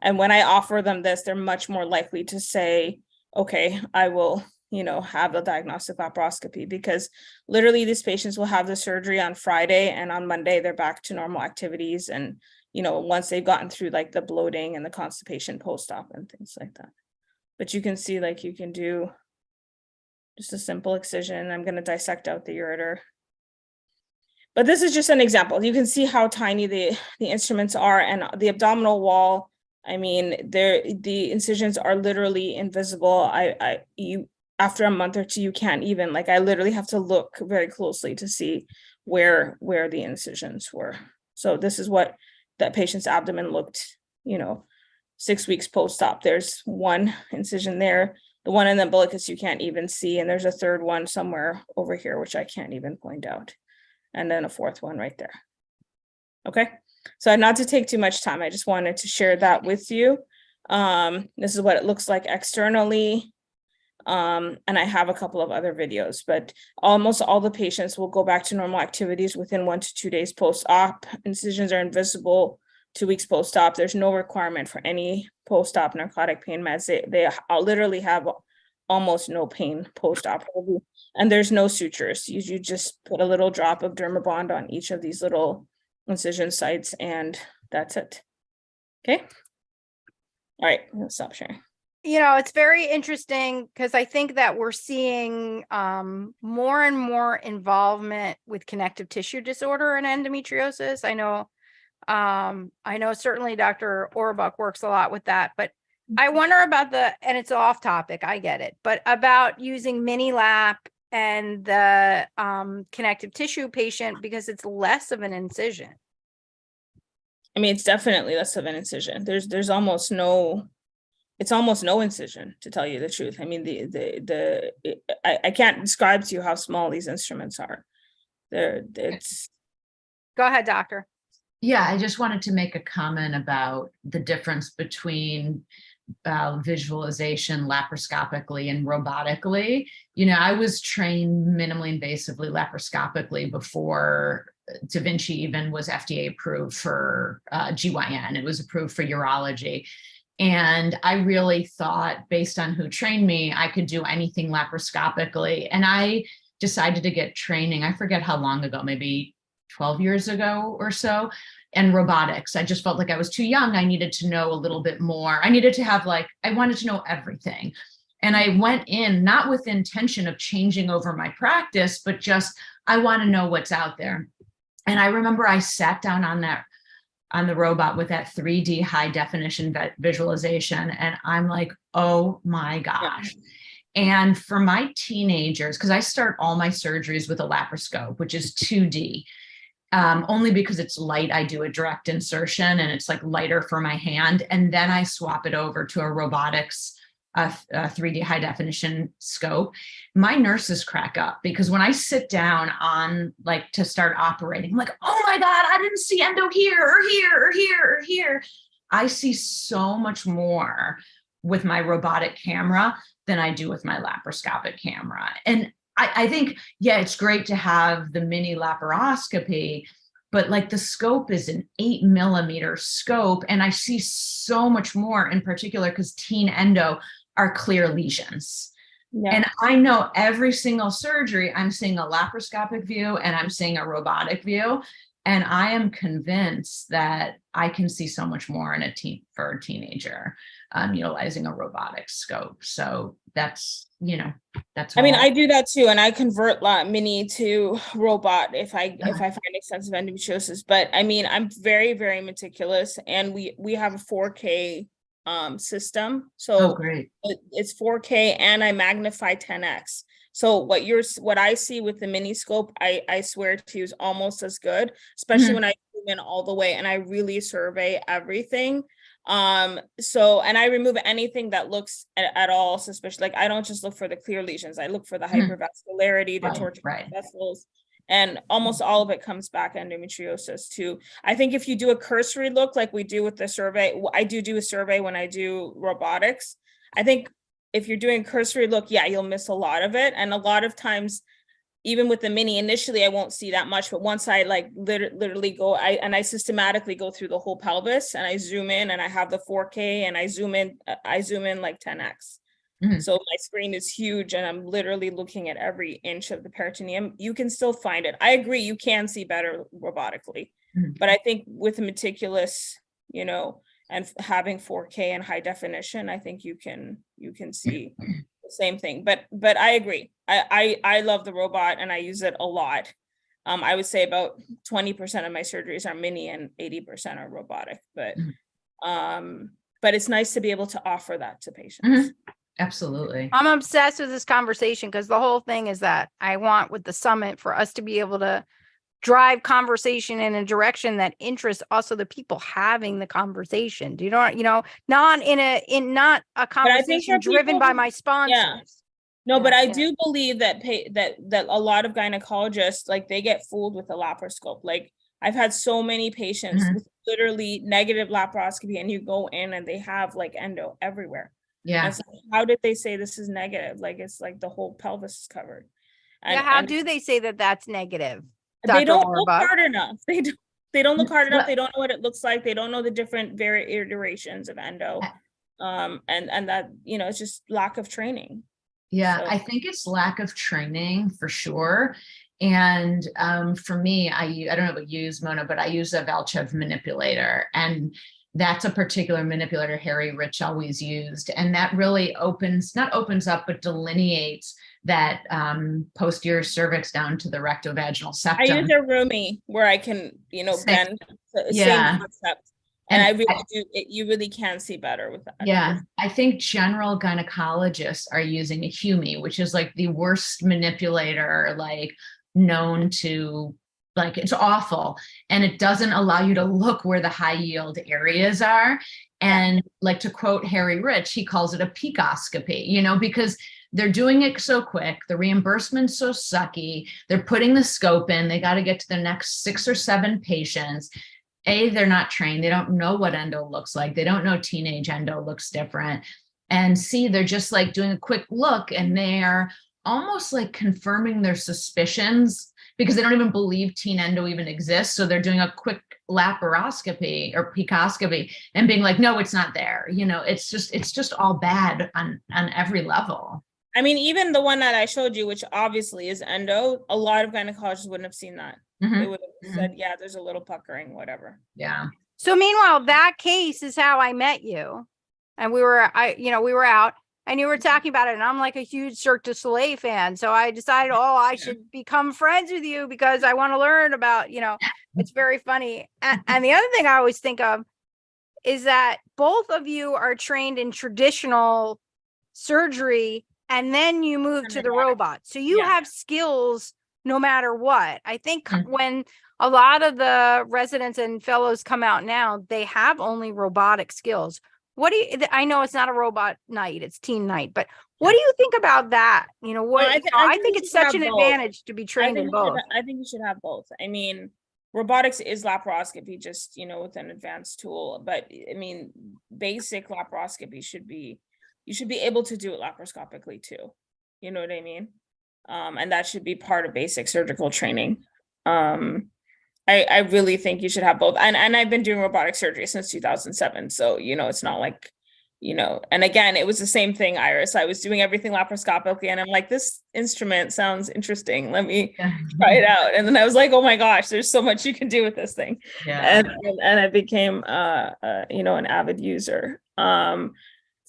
D: And when I offer them this, they're much more likely to say, okay, I will, have a diagnostic laparoscopy, because literally these patients will have the surgery on Friday, and on Monday, they're back to normal activities. And, once they've gotten through like the bloating and the constipation post-op and things like that. But you can see, like, you can do just a simple excision. I'm going to dissect out the ureter. But this is just an example. You can see how tiny the instruments are, and the abdominal wall. I mean, the incisions are literally invisible. You after a month or two, you can't even, like, I literally have to look very closely to see where the incisions were. So this is what that patient's abdomen looked, 6 weeks post-op. There's one incision there. The one in the umbilicus you can't even see, and there's a third one somewhere over here, which I can't even point out. And then a fourth one right there. Okay, so not to take too much time, I just wanted to share that with you. This is what it looks like externally. And I have a couple of other videos, but almost all the patients will go back to normal activities within 1 to 2 days post-op. Incisions are invisible 2 weeks post-op. There's no requirement for any post-op narcotic pain meds. They literally have almost no pain post-op, and there's no sutures. You just put a little drop of Dermabond on each of these little incision sites, and that's it. Okay. All right, I'll stop sharing.
A: It's very interesting because I think that we're seeing more and more involvement with connective tissue disorder and endometriosis. I know certainly Dr. Orbach works a lot with that, but I wonder about and it's off topic, I get it, but about using mini lap and the connective tissue patient, because it's less of an incision.
D: I mean, it's definitely less of an incision. There's almost no, it's almost no incision, to tell you the truth. I mean, I can't describe to you how small these instruments are. Go
A: ahead, doctor.
B: Yeah, I just wanted to make a comment about the difference between visualization laparoscopically and robotically. I was trained minimally invasively laparoscopically before Da Vinci even was FDA approved for GYN. It was approved for urology. And I really thought, based on who trained me, I could do anything laparoscopically. And I decided to get training, I forget how long ago, maybe 12 years ago or so, and robotics. I just felt like I was too young. I needed to know a little bit more. I needed to have I wanted to know everything. And I went in not with intention of changing over my practice, but just, I want to know what's out there. And I remember I sat down on the robot with that 3D high definition visualization. And I'm like, oh my gosh. And for my teenagers, because I start all my surgeries with a laparoscope, which is 2D, only because it's light. I do a direct insertion and it's lighter for my hand. And then I swap it over to a robotics, a 3D high definition scope. My nurses crack up because when I sit down on to start operating, I'm like, oh my God, I didn't see endo here or here or here or here. I see so much more with my robotic camera than I do with my laparoscopic camera. And I think, yeah, it's great to have the mini laparoscopy, but the scope is an 8 millimeter scope. And I see so much more, in particular, because teen endo are clear lesions. Yeah. And I know every single surgery, I'm seeing a laparoscopic view and I'm seeing a robotic view. And I am convinced that I can see so much more for a teenager utilizing a robotic scope. So that's,
D: I mean, I do that too. And I convert mini to robot if I find extensive endometriosis. But I mean, I'm very, very meticulous, and we have a 4K system. So
B: great.
D: It's 4K and I magnify 10x. So what I see with the mini scope, I swear to you, is almost as good, especially when I zoom in all the way and I really survey everything. And I remove anything that looks at all suspicious. I don't just look for the clear lesions. I look for the hypervascularity, the tortuous vessels, and almost all of it comes back endometriosis too. I think if you do a cursory look like we do with the survey, I do a survey when I do robotics. I think if you're doing a cursory look, yeah, you'll miss a lot of it. And a lot of times, even with the mini, initially I won't see that much, but once I literally go, I systematically go through the whole pelvis and I zoom in and I have the 4K and I zoom in like 10x. So my screen is huge and I'm literally looking at every inch of the peritoneum. You can still find it. I agree, you can see better robotically, but I think with meticulous, and having 4K and high definition, I think you can see the same thing. But I agree. I love the robot and I use it a lot. I would say about 20% of my surgeries are mini and 80% are robotic, but it's nice to be able to offer that to patients.
B: Absolutely.
A: I'm obsessed with this conversation because the whole thing is that I want with the summit for us to be able to drive conversation in a direction that interests also the people having the conversation. Do you know, not not a conversation driven by my sponsors.
D: Yeah. No, but I do believe that that a lot of gynecologists, like, they get fooled with the laparoscope. Like, I've had so many patients with literally negative laparoscopy, and you go in and they have like endo everywhere.
B: Yeah.
D: And so how did they say this is negative? Like, it's like the whole pelvis is covered. And,
A: how do they say that that's negative?
D: They don't look hard enough. They don't look hard enough. They don't know what it looks like. They don't know the different iterations of endo. And that, it's just lack of training.
B: Yeah, so I think it's lack of training for sure. And for me, I don't know what you use, Mona, but I use a Valchev manipulator. And that's a particular manipulator Harry Rich always used. And that really not opens up, but delineates that posterior cervix down to the rectovaginal septum.
D: I use a Rumi where I can, bend. Same concept. And I really do, you really can see better with that.
B: Yeah, I think general gynecologists are using a Humi, which is like the worst manipulator, like, known to, like, it's awful. And it doesn't allow you to look where the high yield areas are. And like, to quote Harry Rich, he calls it a peakoscopy, because they're doing it so quick. The reimbursement's so sucky. They're putting the scope in. They got to get to the next 6 or 7 patients. A, they're not trained. They don't know what endo looks like. They don't know teenage endo looks different. And C, they're just like doing a quick look and they're almost like confirming their suspicions because they don't even believe teen endo even exists. So they're doing a quick laparoscopy or peakoscopy and being like, no, it's not there. It's just all bad on every level.
D: I mean, even the one that I showed you, which obviously is endo, a lot of gynecologists wouldn't have seen that. They would have said, yeah, there's a little puckering, whatever.
B: Yeah.
A: So meanwhile, that case is how I met you. And we were out and you were talking about it. And I'm like a huge Cirque du Soleil fan. So I decided, I should become friends with you because I want to learn about, it's very funny. And the other thing I always think of is that both of you are trained in traditional surgery and then you move to the robot. So you have skills no matter what. I think when a lot of the residents and fellows come out now, they have only robotic skills. I know it's not a robot night, it's teen night, but what do you think about that? I think it's such an advantage to be trained in both.
D: I think you should have both. I mean, robotics is laparoscopy, just, with an advanced tool. But I mean, basic laparoscopy you should be able to do it laparoscopically too. You know what I mean? And that should be part of basic surgical training. I really think you should have both. And I've been doing robotic surgery since 2007. So, it's not like, and again, it was the same thing, Iris. I was doing everything laparoscopically and I'm like, this instrument sounds interesting. Let me try it out. And then I was like, oh my gosh, there's so much you can do with this thing. Yeah. And I became, an avid user.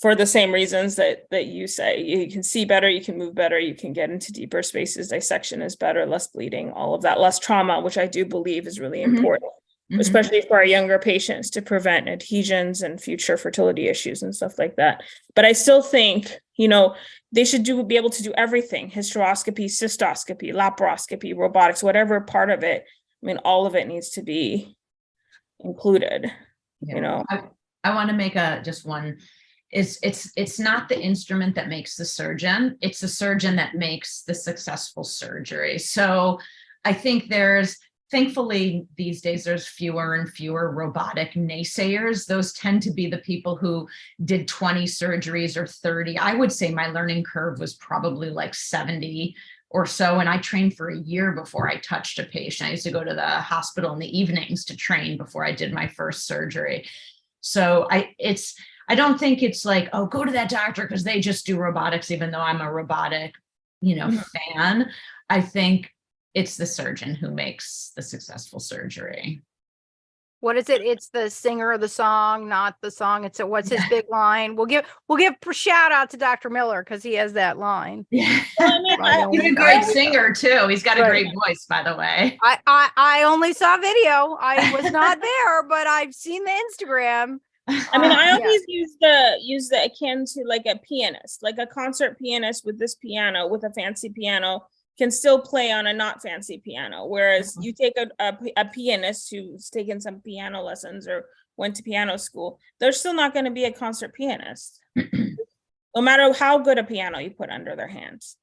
D: For the same reasons that you say. You can see better, you can move better, you can get into deeper spaces, dissection is better, less bleeding, all of that, less trauma, which I do believe is really important, especially for our younger patients, to prevent adhesions and future fertility issues and stuff like that. But I still think, they should be able to do everything: hysteroscopy, cystoscopy, laparoscopy, robotics, whatever part of it. I mean, all of it needs to be included.
B: I want to make just one. It's not the instrument that makes the surgeon, it's the surgeon that makes the successful surgery. So I think thankfully these days, there's fewer and fewer robotic naysayers. Those tend to be the people who did 20 surgeries or 30. I would say my learning curve was probably like 70 or so. And I trained for a year before I touched a patient. I used to go to the hospital in the evenings to train before I did my first surgery. So I don't think it's like, go to that doctor because they just do robotics, even though I'm a robotic, fan. I think it's the surgeon who makes the successful surgery.
A: What is it? It's the singer of the song, not the song. It's what's his big line? We'll give a shout out to Dr. Miller because he has that line.
B: Yeah.
D: Well, I mean,
B: He's a great singer too. He's got a great voice, by the way.
A: I only saw video. I was not there, but I've seen the Instagram.
D: I mean, I always use the akin to like a pianist, like a concert pianist with this piano, with a fancy piano, can still play on a not fancy piano. Whereas you take a pianist who's taken some piano lessons or went to piano school, they're still not going to be a concert pianist, no matter how good a piano you put under their hands.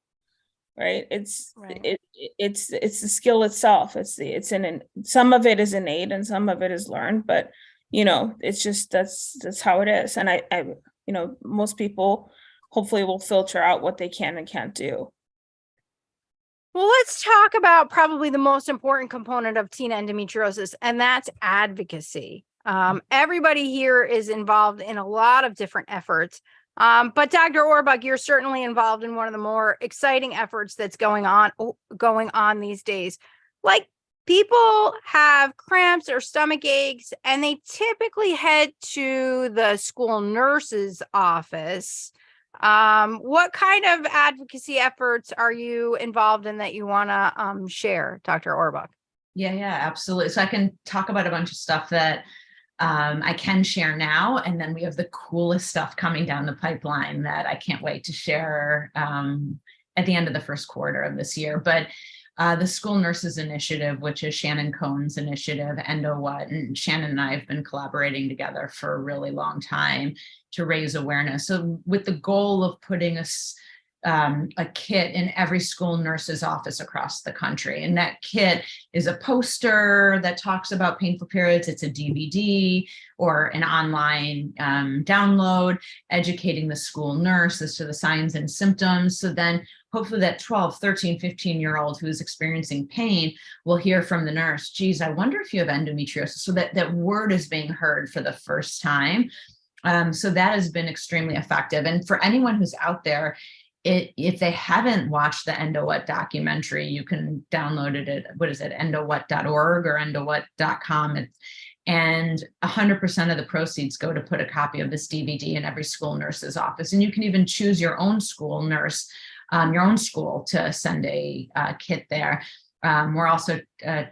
D: Right? It's the skill itself. Some of it is innate and some of it is learned, but it's just that's how it is. And I most people hopefully will filter out what they can and can't do.
A: Well, let's talk about probably the most important component of teen endometriosis, and that's advocacy. Everybody here is involved in a lot of different efforts. But Dr. Orbach, you're certainly involved in one of the more exciting efforts that's going on these days. Like, people have cramps or stomach aches, and they typically head to the school nurse's office. What kind of advocacy efforts are you involved in that you want to share, Dr. Orbach?
B: Yeah, absolutely. So I can talk about a bunch of stuff that I can share now, and then we have the coolest stuff coming down the pipeline that I can't wait to share at the end of the first quarter of this year. But the School Nurses Initiative, which is Shannon Cohn's initiative, EndoWhat, and Shannon and I have been collaborating together for a really long time to raise awareness. So with the goal of putting a kit in every school nurse's office across the country. And that kit is a poster that talks about painful periods. It's a DVD or an online download educating the school nurse as to the signs and symptoms. So then hopefully that 12, 13, 15-year-old who's experiencing pain will hear from the nurse, geez, I wonder if you have endometriosis. So that word is being heard for the first time. So that has been extremely effective. And for anyone who's out there, if they haven't watched the EndoWhat documentary, you can download it at, endowhat.org or endowhat.com. And 100% of the proceeds go to put a copy of this DVD in every school nurse's office. And you can even choose your own school nurse, your own school, to send a kit there. We're also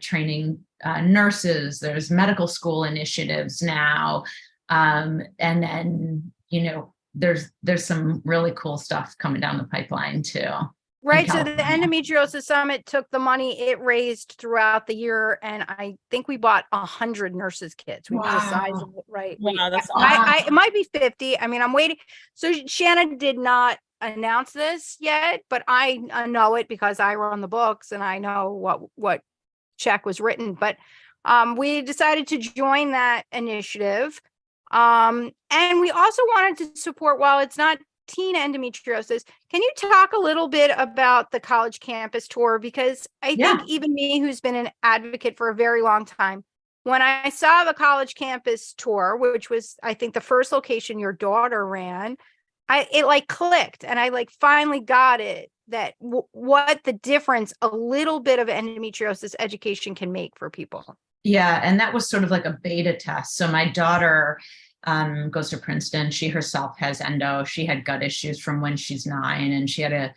B: training nurses. There's medical school initiatives now. And then, there's some really cool stuff coming down the pipipeline too.
A: Right. So the Endometriosis Summit took the money it raised throughout the year, and I think we bought 100 nurses kits. We the size of it, right?
D: Wow, that's awesome.
A: It might be 50. I mean, I'm waiting. So Shannon did not announce this yet, but I know it because I run the books and I know what check was written. But we decided to join that initiative. And we also wanted to support, while it's not teen endometriosis, can you talk a little bit about the college campus tour? Because I think even me, who's been an advocate for a very long time, when I saw the college campus tour, which was, I think, the first location your daughter ran, it like clicked, and I like finally got it, that what the difference a little bit of endometriosis education can make for people.
B: Yeah, and that was sort of like a beta test. So my daughter goes to Princeton. She herself has endo. She had gut issues from when she's 9, and she did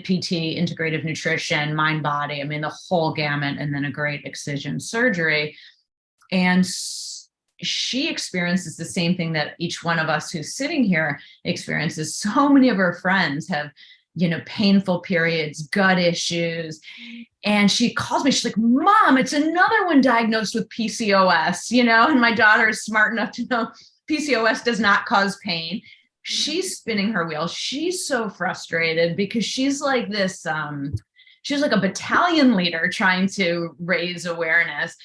B: PT, integrative nutrition, mind body. I mean, the whole gamut, and then a great excision surgery. And she experiences the same thing that each one of us who's sitting here experiences. So many of her friends have, painful periods, gut issues. And she calls me, she's like, Mom, it's another one diagnosed with PCOS, and my daughter is smart enough to know PCOS does not cause pain. She's spinning her wheels. She's so frustrated because she's like this, she's like a battalion leader trying to raise awareness.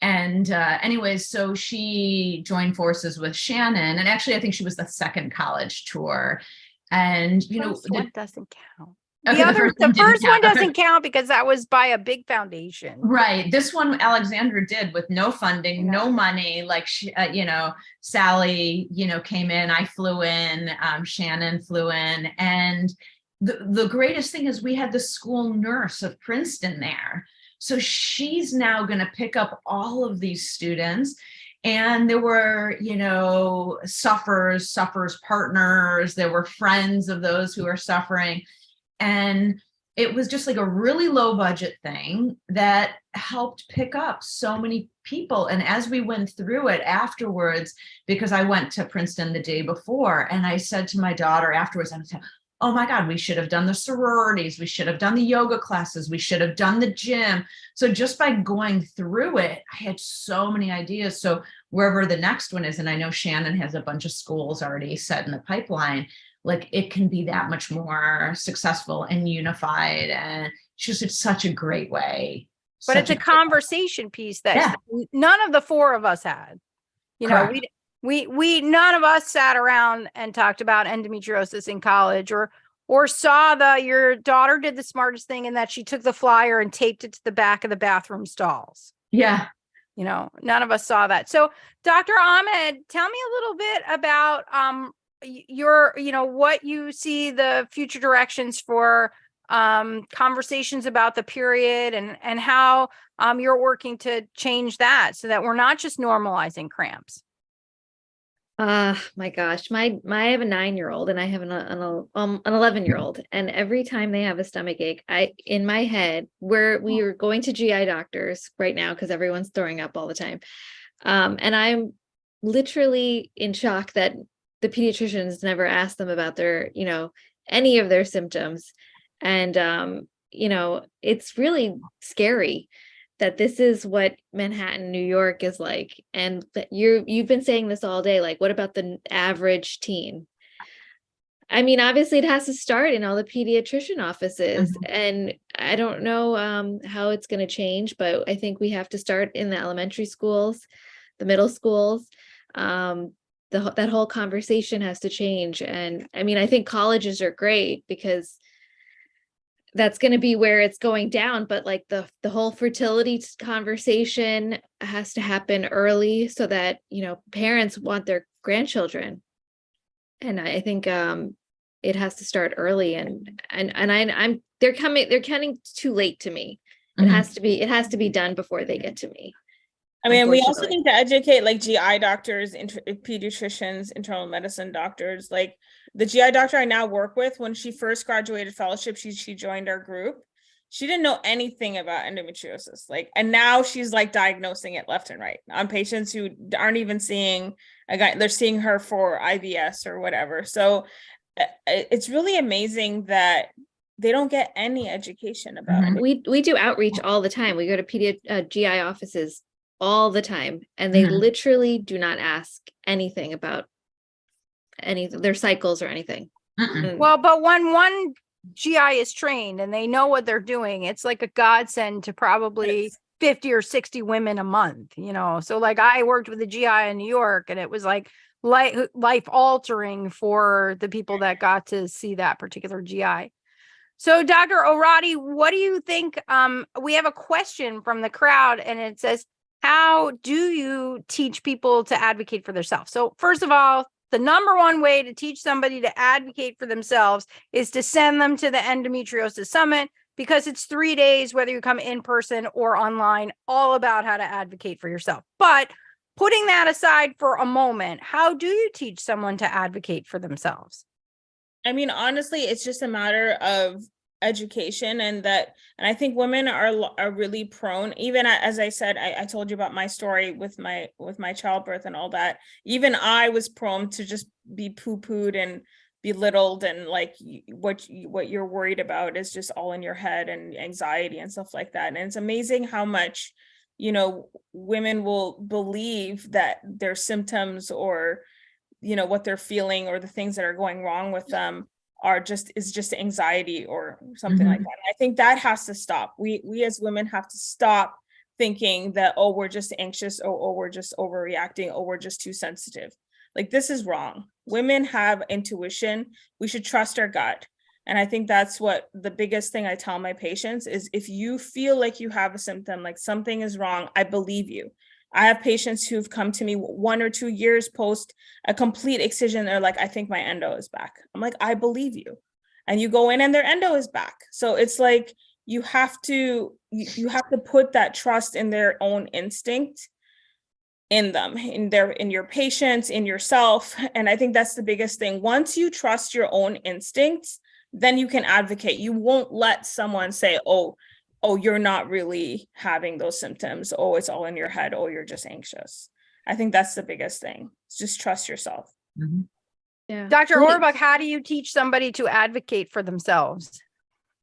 B: And anyways, so she joined forces with Shannon. And actually, I think she was the second college tour. And
A: first one doesn't count. Okay, the first one doesn't count because that was by a big foundation.
B: Right. This one Alexandra did with no funding, no money. Like she, Sally, came in. I flew in. Shannon flew in, and the greatest thing is we had the school nurse of Princeton there, So she's now going to pick up all of these students. And there were, sufferers partners, there were friends of those who are suffering. And it was just like a really low budget thing that helped pick up so many people. And as we went through it afterwards, because I went to Princeton the day before, and I said to my daughter afterwards, I was like, oh my God, we should have done the sororities. We should have done the yoga classes. We should have done the gym. So just by going through it, I had so many ideas. So wherever the next one is, and I know Shannon has a bunch of schools already set in the pipeline, like it can be that much more successful and unified. And it's such a great way.
A: But it's a conversation piece that none of the four of us had. We none of us sat around and talked about endometriosis in college, or saw your daughter did the smartest thing in that she took the flyer and taped it to the back of the bathroom stalls.
B: Yeah.
A: None of us saw that. So Dr. Ahmed, tell me a little bit about what you see the future directions for conversations about the period and how you're working to change that so that we're not just normalizing cramps.
C: My gosh, I have a 9-year-old and I have an 11-year-old, and every time they have a stomach ache, in my head, we are going to GI doctors right now because everyone's throwing up all the time. And I'm literally in shock that the pediatricians never asked them about their, any of their symptoms. And, it's really scary that this is what Manhattan, New York is like. And that you've been saying this all day, like, what about the average teen? I mean, obviously it has to start in all the pediatrician offices. Mm-hmm. And I don't know how it's going to change, but I think we have to start in the elementary schools, the middle schools. That whole conversation has to change. And I mean, I think colleges are great because that's going to be where it's going down, but like the whole fertility conversation has to happen early so that, parents want their grandchildren. And I think it has to start early, and they're coming too late to me. Mm-hmm. It has to be done before they get to me.
D: I mean, we also need to educate like GI doctors, pediatricians, internal medicine doctors. Like the GI doctor I now work with, when she first graduated fellowship, she joined our group. She didn't know anything about endometriosis. And now she's like diagnosing it left and right on patients who aren't even seeing a guy. They're seeing her for IBS or whatever. So it's really amazing that they don't get any education about it.
C: We do outreach all the time. We go to GI offices all the time, and they literally do not ask anything about their cycles or anything.
A: Well, but when one GI is trained and they know what they're doing, it's like a godsend to probably 50 or 60 women a month, so like I worked with a GI in New York, and it was like life altering for the people that got to see that particular GI. So Dr. Orati, what do you think? We have a question from the crowd, and it says, how do you teach people to advocate for themselves? So first of all, the number one way to teach somebody to advocate for themselves is to send them to the Endometriosis Summit, because it's 3 days, whether you come in person or online, all about how to advocate for yourself. But putting that aside for a moment, how do you teach someone to advocate for themselves?
D: I mean, honestly, it's just a matter of education, and I think women are really prone, even as I said, I told you about my story with my childbirth and all that. Even I was prone to just be poo-pooed and belittled, and like what you're worried about is just all in your head, and anxiety and stuff like that. And it's amazing how much women will believe that their symptoms or what they're feeling or the things that are going wrong with them is just anxiety or something like that. I think that has to stop. We as women have to stop thinking that, oh, we're just anxious, or we're just overreacting, or we're just too sensitive. Like, this is wrong. Women have intuition. We should trust our gut. And I think that's what the biggest thing I tell my patients is, if you feel like you have a symptom, like something is wrong, I believe you. I have patients who've come to me 1 or 2 years post a complete excision. They're like, I think my endo is back. I'm like, I believe you. And you go in and their endo is back. So it's like, you have to put that trust in their own instinct, in them, in your patients, in yourself. And I think that's the biggest thing. Once you trust your own instincts, then you can advocate. You won't let someone say, oh, you're not really having those symptoms. Oh, it's all in your head. Oh, you're just anxious. I think that's the biggest thing. Just trust yourself.
B: Mm-hmm.
C: Yeah.
A: Dr. Orbach, how do you teach somebody to advocate for themselves?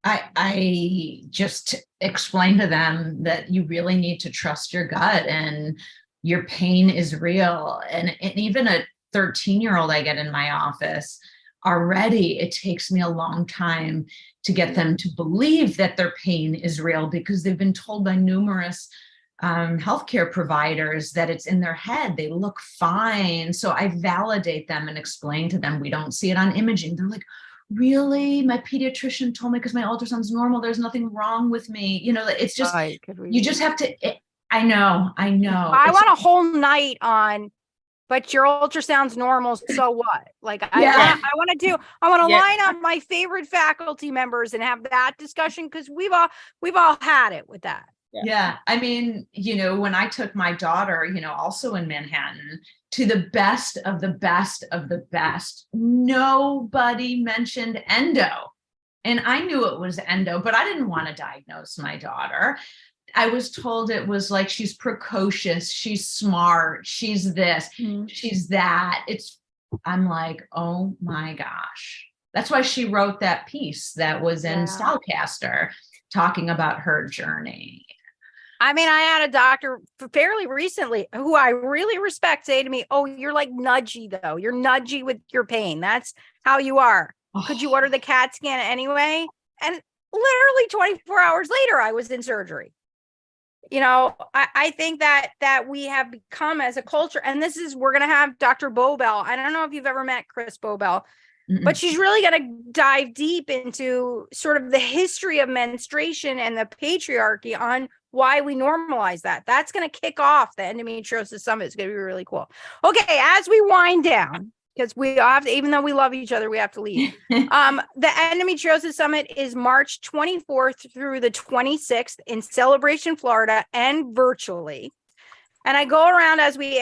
B: I just explain to them that you really need to trust your gut, and your pain is real. And even a 13-year-old I get in my office, already it takes me a long time to get them to believe that their pain is real, because they've been told by numerous healthcare providers that it's in their head. They look fine. So I validate them and explain to them, we don't see it on imaging. They're like, really? My pediatrician told me because my ultrasound's normal, there's nothing wrong with me. It's just, you just have to, I know.
A: I want a whole night on, but your ultrasound's normal. So what? Like, I want to line up my favorite faculty members and have that discussion, because we've all had it with that.
B: Yeah. I mean, when I took my daughter, also in Manhattan, to the best of the best of the best, nobody mentioned endo. And I knew it was endo, but I didn't want to diagnose my daughter. I was told it was like, she's precocious, she's smart, she's this, she's that. I'm like, oh my gosh. That's why she wrote that piece that was in Stylecaster talking about her journey.
A: I mean, I had a doctor fairly recently who I really respect say to me, oh, you're like nudgy though. You're nudgy with your pain. That's how you are. Could you order the CAT scan anyway? And literally 24 hours later, I was in surgery. I think that we have become as a culture, and we're going to have Dr. Bobel. I don't know if you've ever met Chris Bobel, but she's really going to dive deep into sort of the history of menstruation and the patriarchy on why we normalize that. That's going to kick off the Endometriosis Summit. It's going to be really cool. Okay, as we wind down, because we have to, even though we love each other, we have to leave. The Endometriosis Summit is March 24th through the 26th in Celebration, Florida, and virtually. And I go around as we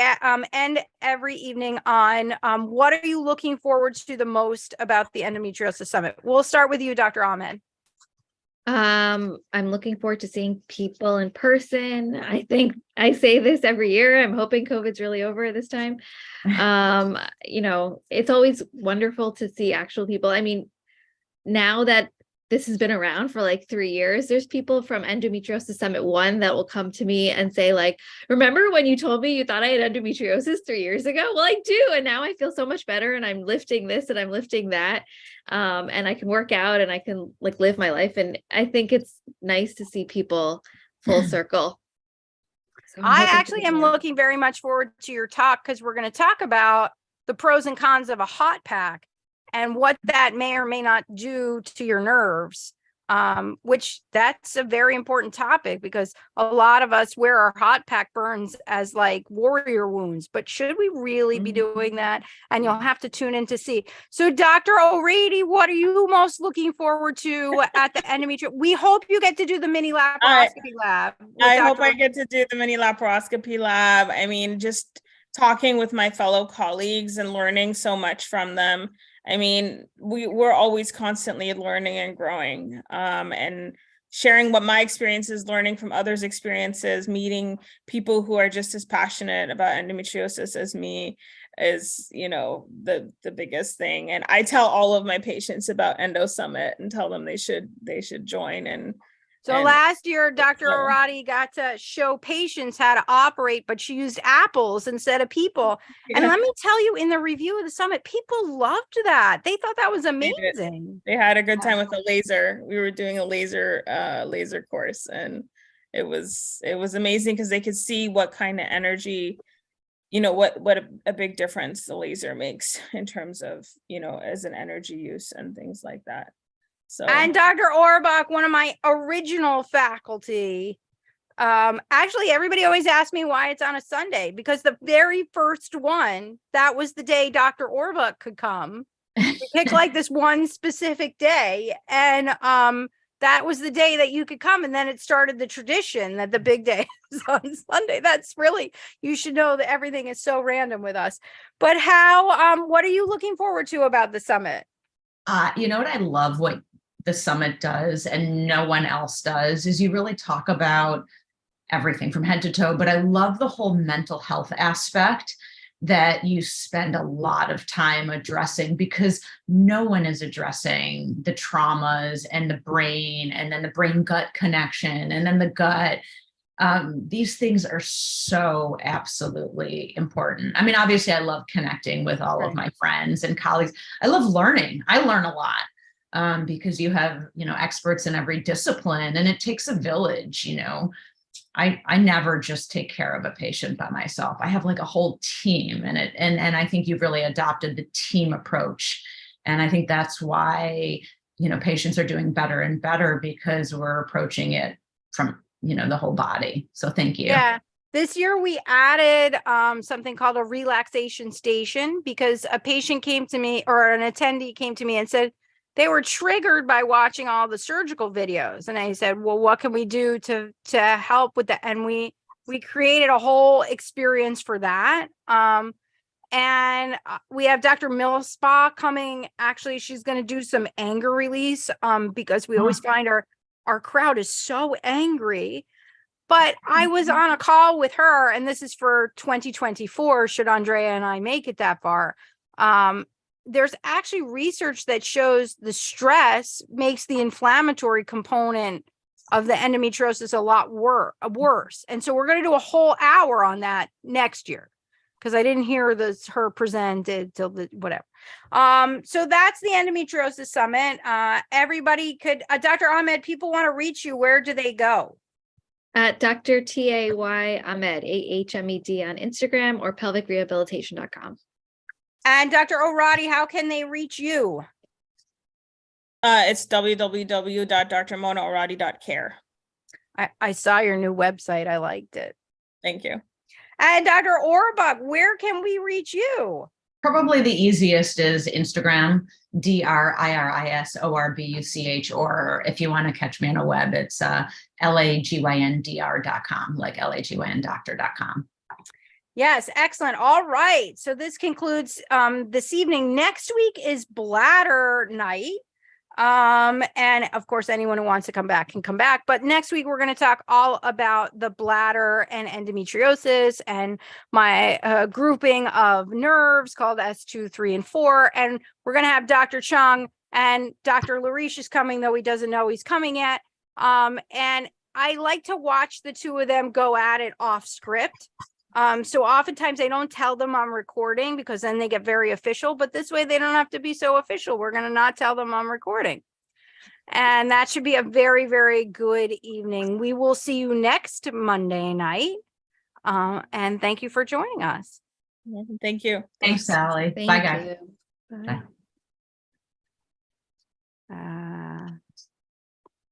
A: end every evening on what are you looking forward to the most about the Endometriosis Summit? We'll start with you, Dr. Ahmed.
C: I'm looking forward to seeing people in person. I think I say this every year. I'm hoping COVID's really over this time. It's always wonderful to see actual people. I mean, now that this has been around for like 3 years, there's people from Endometriosis Summit 1 that will come to me and say, like, remember when you told me you thought I had endometriosis 3 years ago? Well, I do. And now I feel so much better, and I'm lifting this and I'm lifting that. And I can work out and I can like live my life. And I think it's nice to see people full circle. So
A: I actually am looking very much forward to your talk, because we're going to talk about the pros and cons of a hot pack and what that may or may not do to your nerves, which that's a very important topic, because a lot of us wear our hot pack burns as like warrior wounds, but should we really be doing that? And you'll have to tune in to see. So Dr. O'Rady, what are you most looking forward to at the endometriosis? We hope you get to do the mini laparoscopy lab.
D: I hope I get to do the mini laparoscopy lab. I mean, just talking with my fellow colleagues and learning so much from them. I mean, we're always constantly learning and growing, and sharing what my experience is, learning from others' experiences, meeting people who are just as passionate about endometriosis as me is, the biggest thing. And I tell all of my patients about Endo Summit and tell them they should join. And
A: last year, Dr. O'Rady got to show patients how to operate, but she used apples instead of people. Yeah. And let me tell you, in the review of the summit, people loved that. They thought that was amazing.
D: They had a good time with the laser. We were doing a laser course, and it was amazing because they could see what kind of energy, what a big difference the laser makes in terms of, as an energy use and things like that. So.
A: And Dr. Orbach, one of my original faculty, actually everybody always asks me why it's on a Sunday, because the very first one, that was the day Dr. Orbach could come. We picked like this one specific day, and that was the day that you could come. And then it started the tradition that the big day is on Sunday. That's really, you should know that everything is so random with us. But what are you looking forward to about the summit?
B: You know what I love what the summit does and no one else does is you really talk about everything from head to toe, but I love the whole mental health aspect that you spend a lot of time addressing, because no one is addressing the traumas and the brain, and then the brain gut connection, and then the gut. These things are so absolutely important. I mean, obviously I love connecting with all of my friends and colleagues. I love learning. I learn a lot because you have, experts in every discipline, and it takes a village. I never just take care of a patient by myself. I have like a whole team, and I think you've really adopted the team approach. And I think that's why, patients are doing better and better, because we're approaching it from, the whole body. So thank you.
A: Yeah. This year we added something called a relaxation station, because a patient came to me, or an attendee came to me and said, they were triggered by watching all the surgical videos. And I said, well, what can we do to help with that? And we created a whole experience for that. And we have Dr. Millspa coming. Actually, she's going to do some anger release because we always find our crowd is so angry. But I was on a call with her, and this is for 2024, should Andrea and I make it that far. There's actually research that shows the stress makes the inflammatory component of the endometriosis a lot worse. And so we're going to do a whole hour on that next year, because I didn't hear her presented till whatever. So that's the Endometriosis Summit. Everybody could, Dr. Ahmed, people want to reach you. Where do they go?
C: At Dr. Tay Ahmed, AHMED on Instagram, or pelvicrehabilitation.com.
A: And Dr. O'Roddy, how can they reach you?
D: It's www.drmonaoradi.care.
A: I saw your new website. I liked it.
D: Thank you.
A: And Dr. Orbach, where can we reach you?
B: Probably the easiest is Instagram, DRIRISORBUCH, or if you want to catch me on a web, it's LAGYNDR.com, like LAGYNDoctor.com.
A: Yes, excellent. All right. So this concludes this evening. Next week is bladder night. And of course, anyone who wants to come back can come back. But next week, we're going to talk all about the bladder and endometriosis, and my grouping of nerves called S2, 3, and 4. And we're going to have Dr. Chung, and Dr. Larish is coming, though he doesn't know he's coming yet. And I like to watch the two of them go at it off script. So oftentimes I don't tell them I'm recording, because then they get very official, but this way they don't have to be so official. We're going to not tell them I'm recording. And that should be a very, very good evening. We will see you next Monday night. And thank you for joining us.
D: Thank you.
B: Thanks, Sally.
C: Thank
B: Bye, guys.
C: you. Bye.
B: Bye.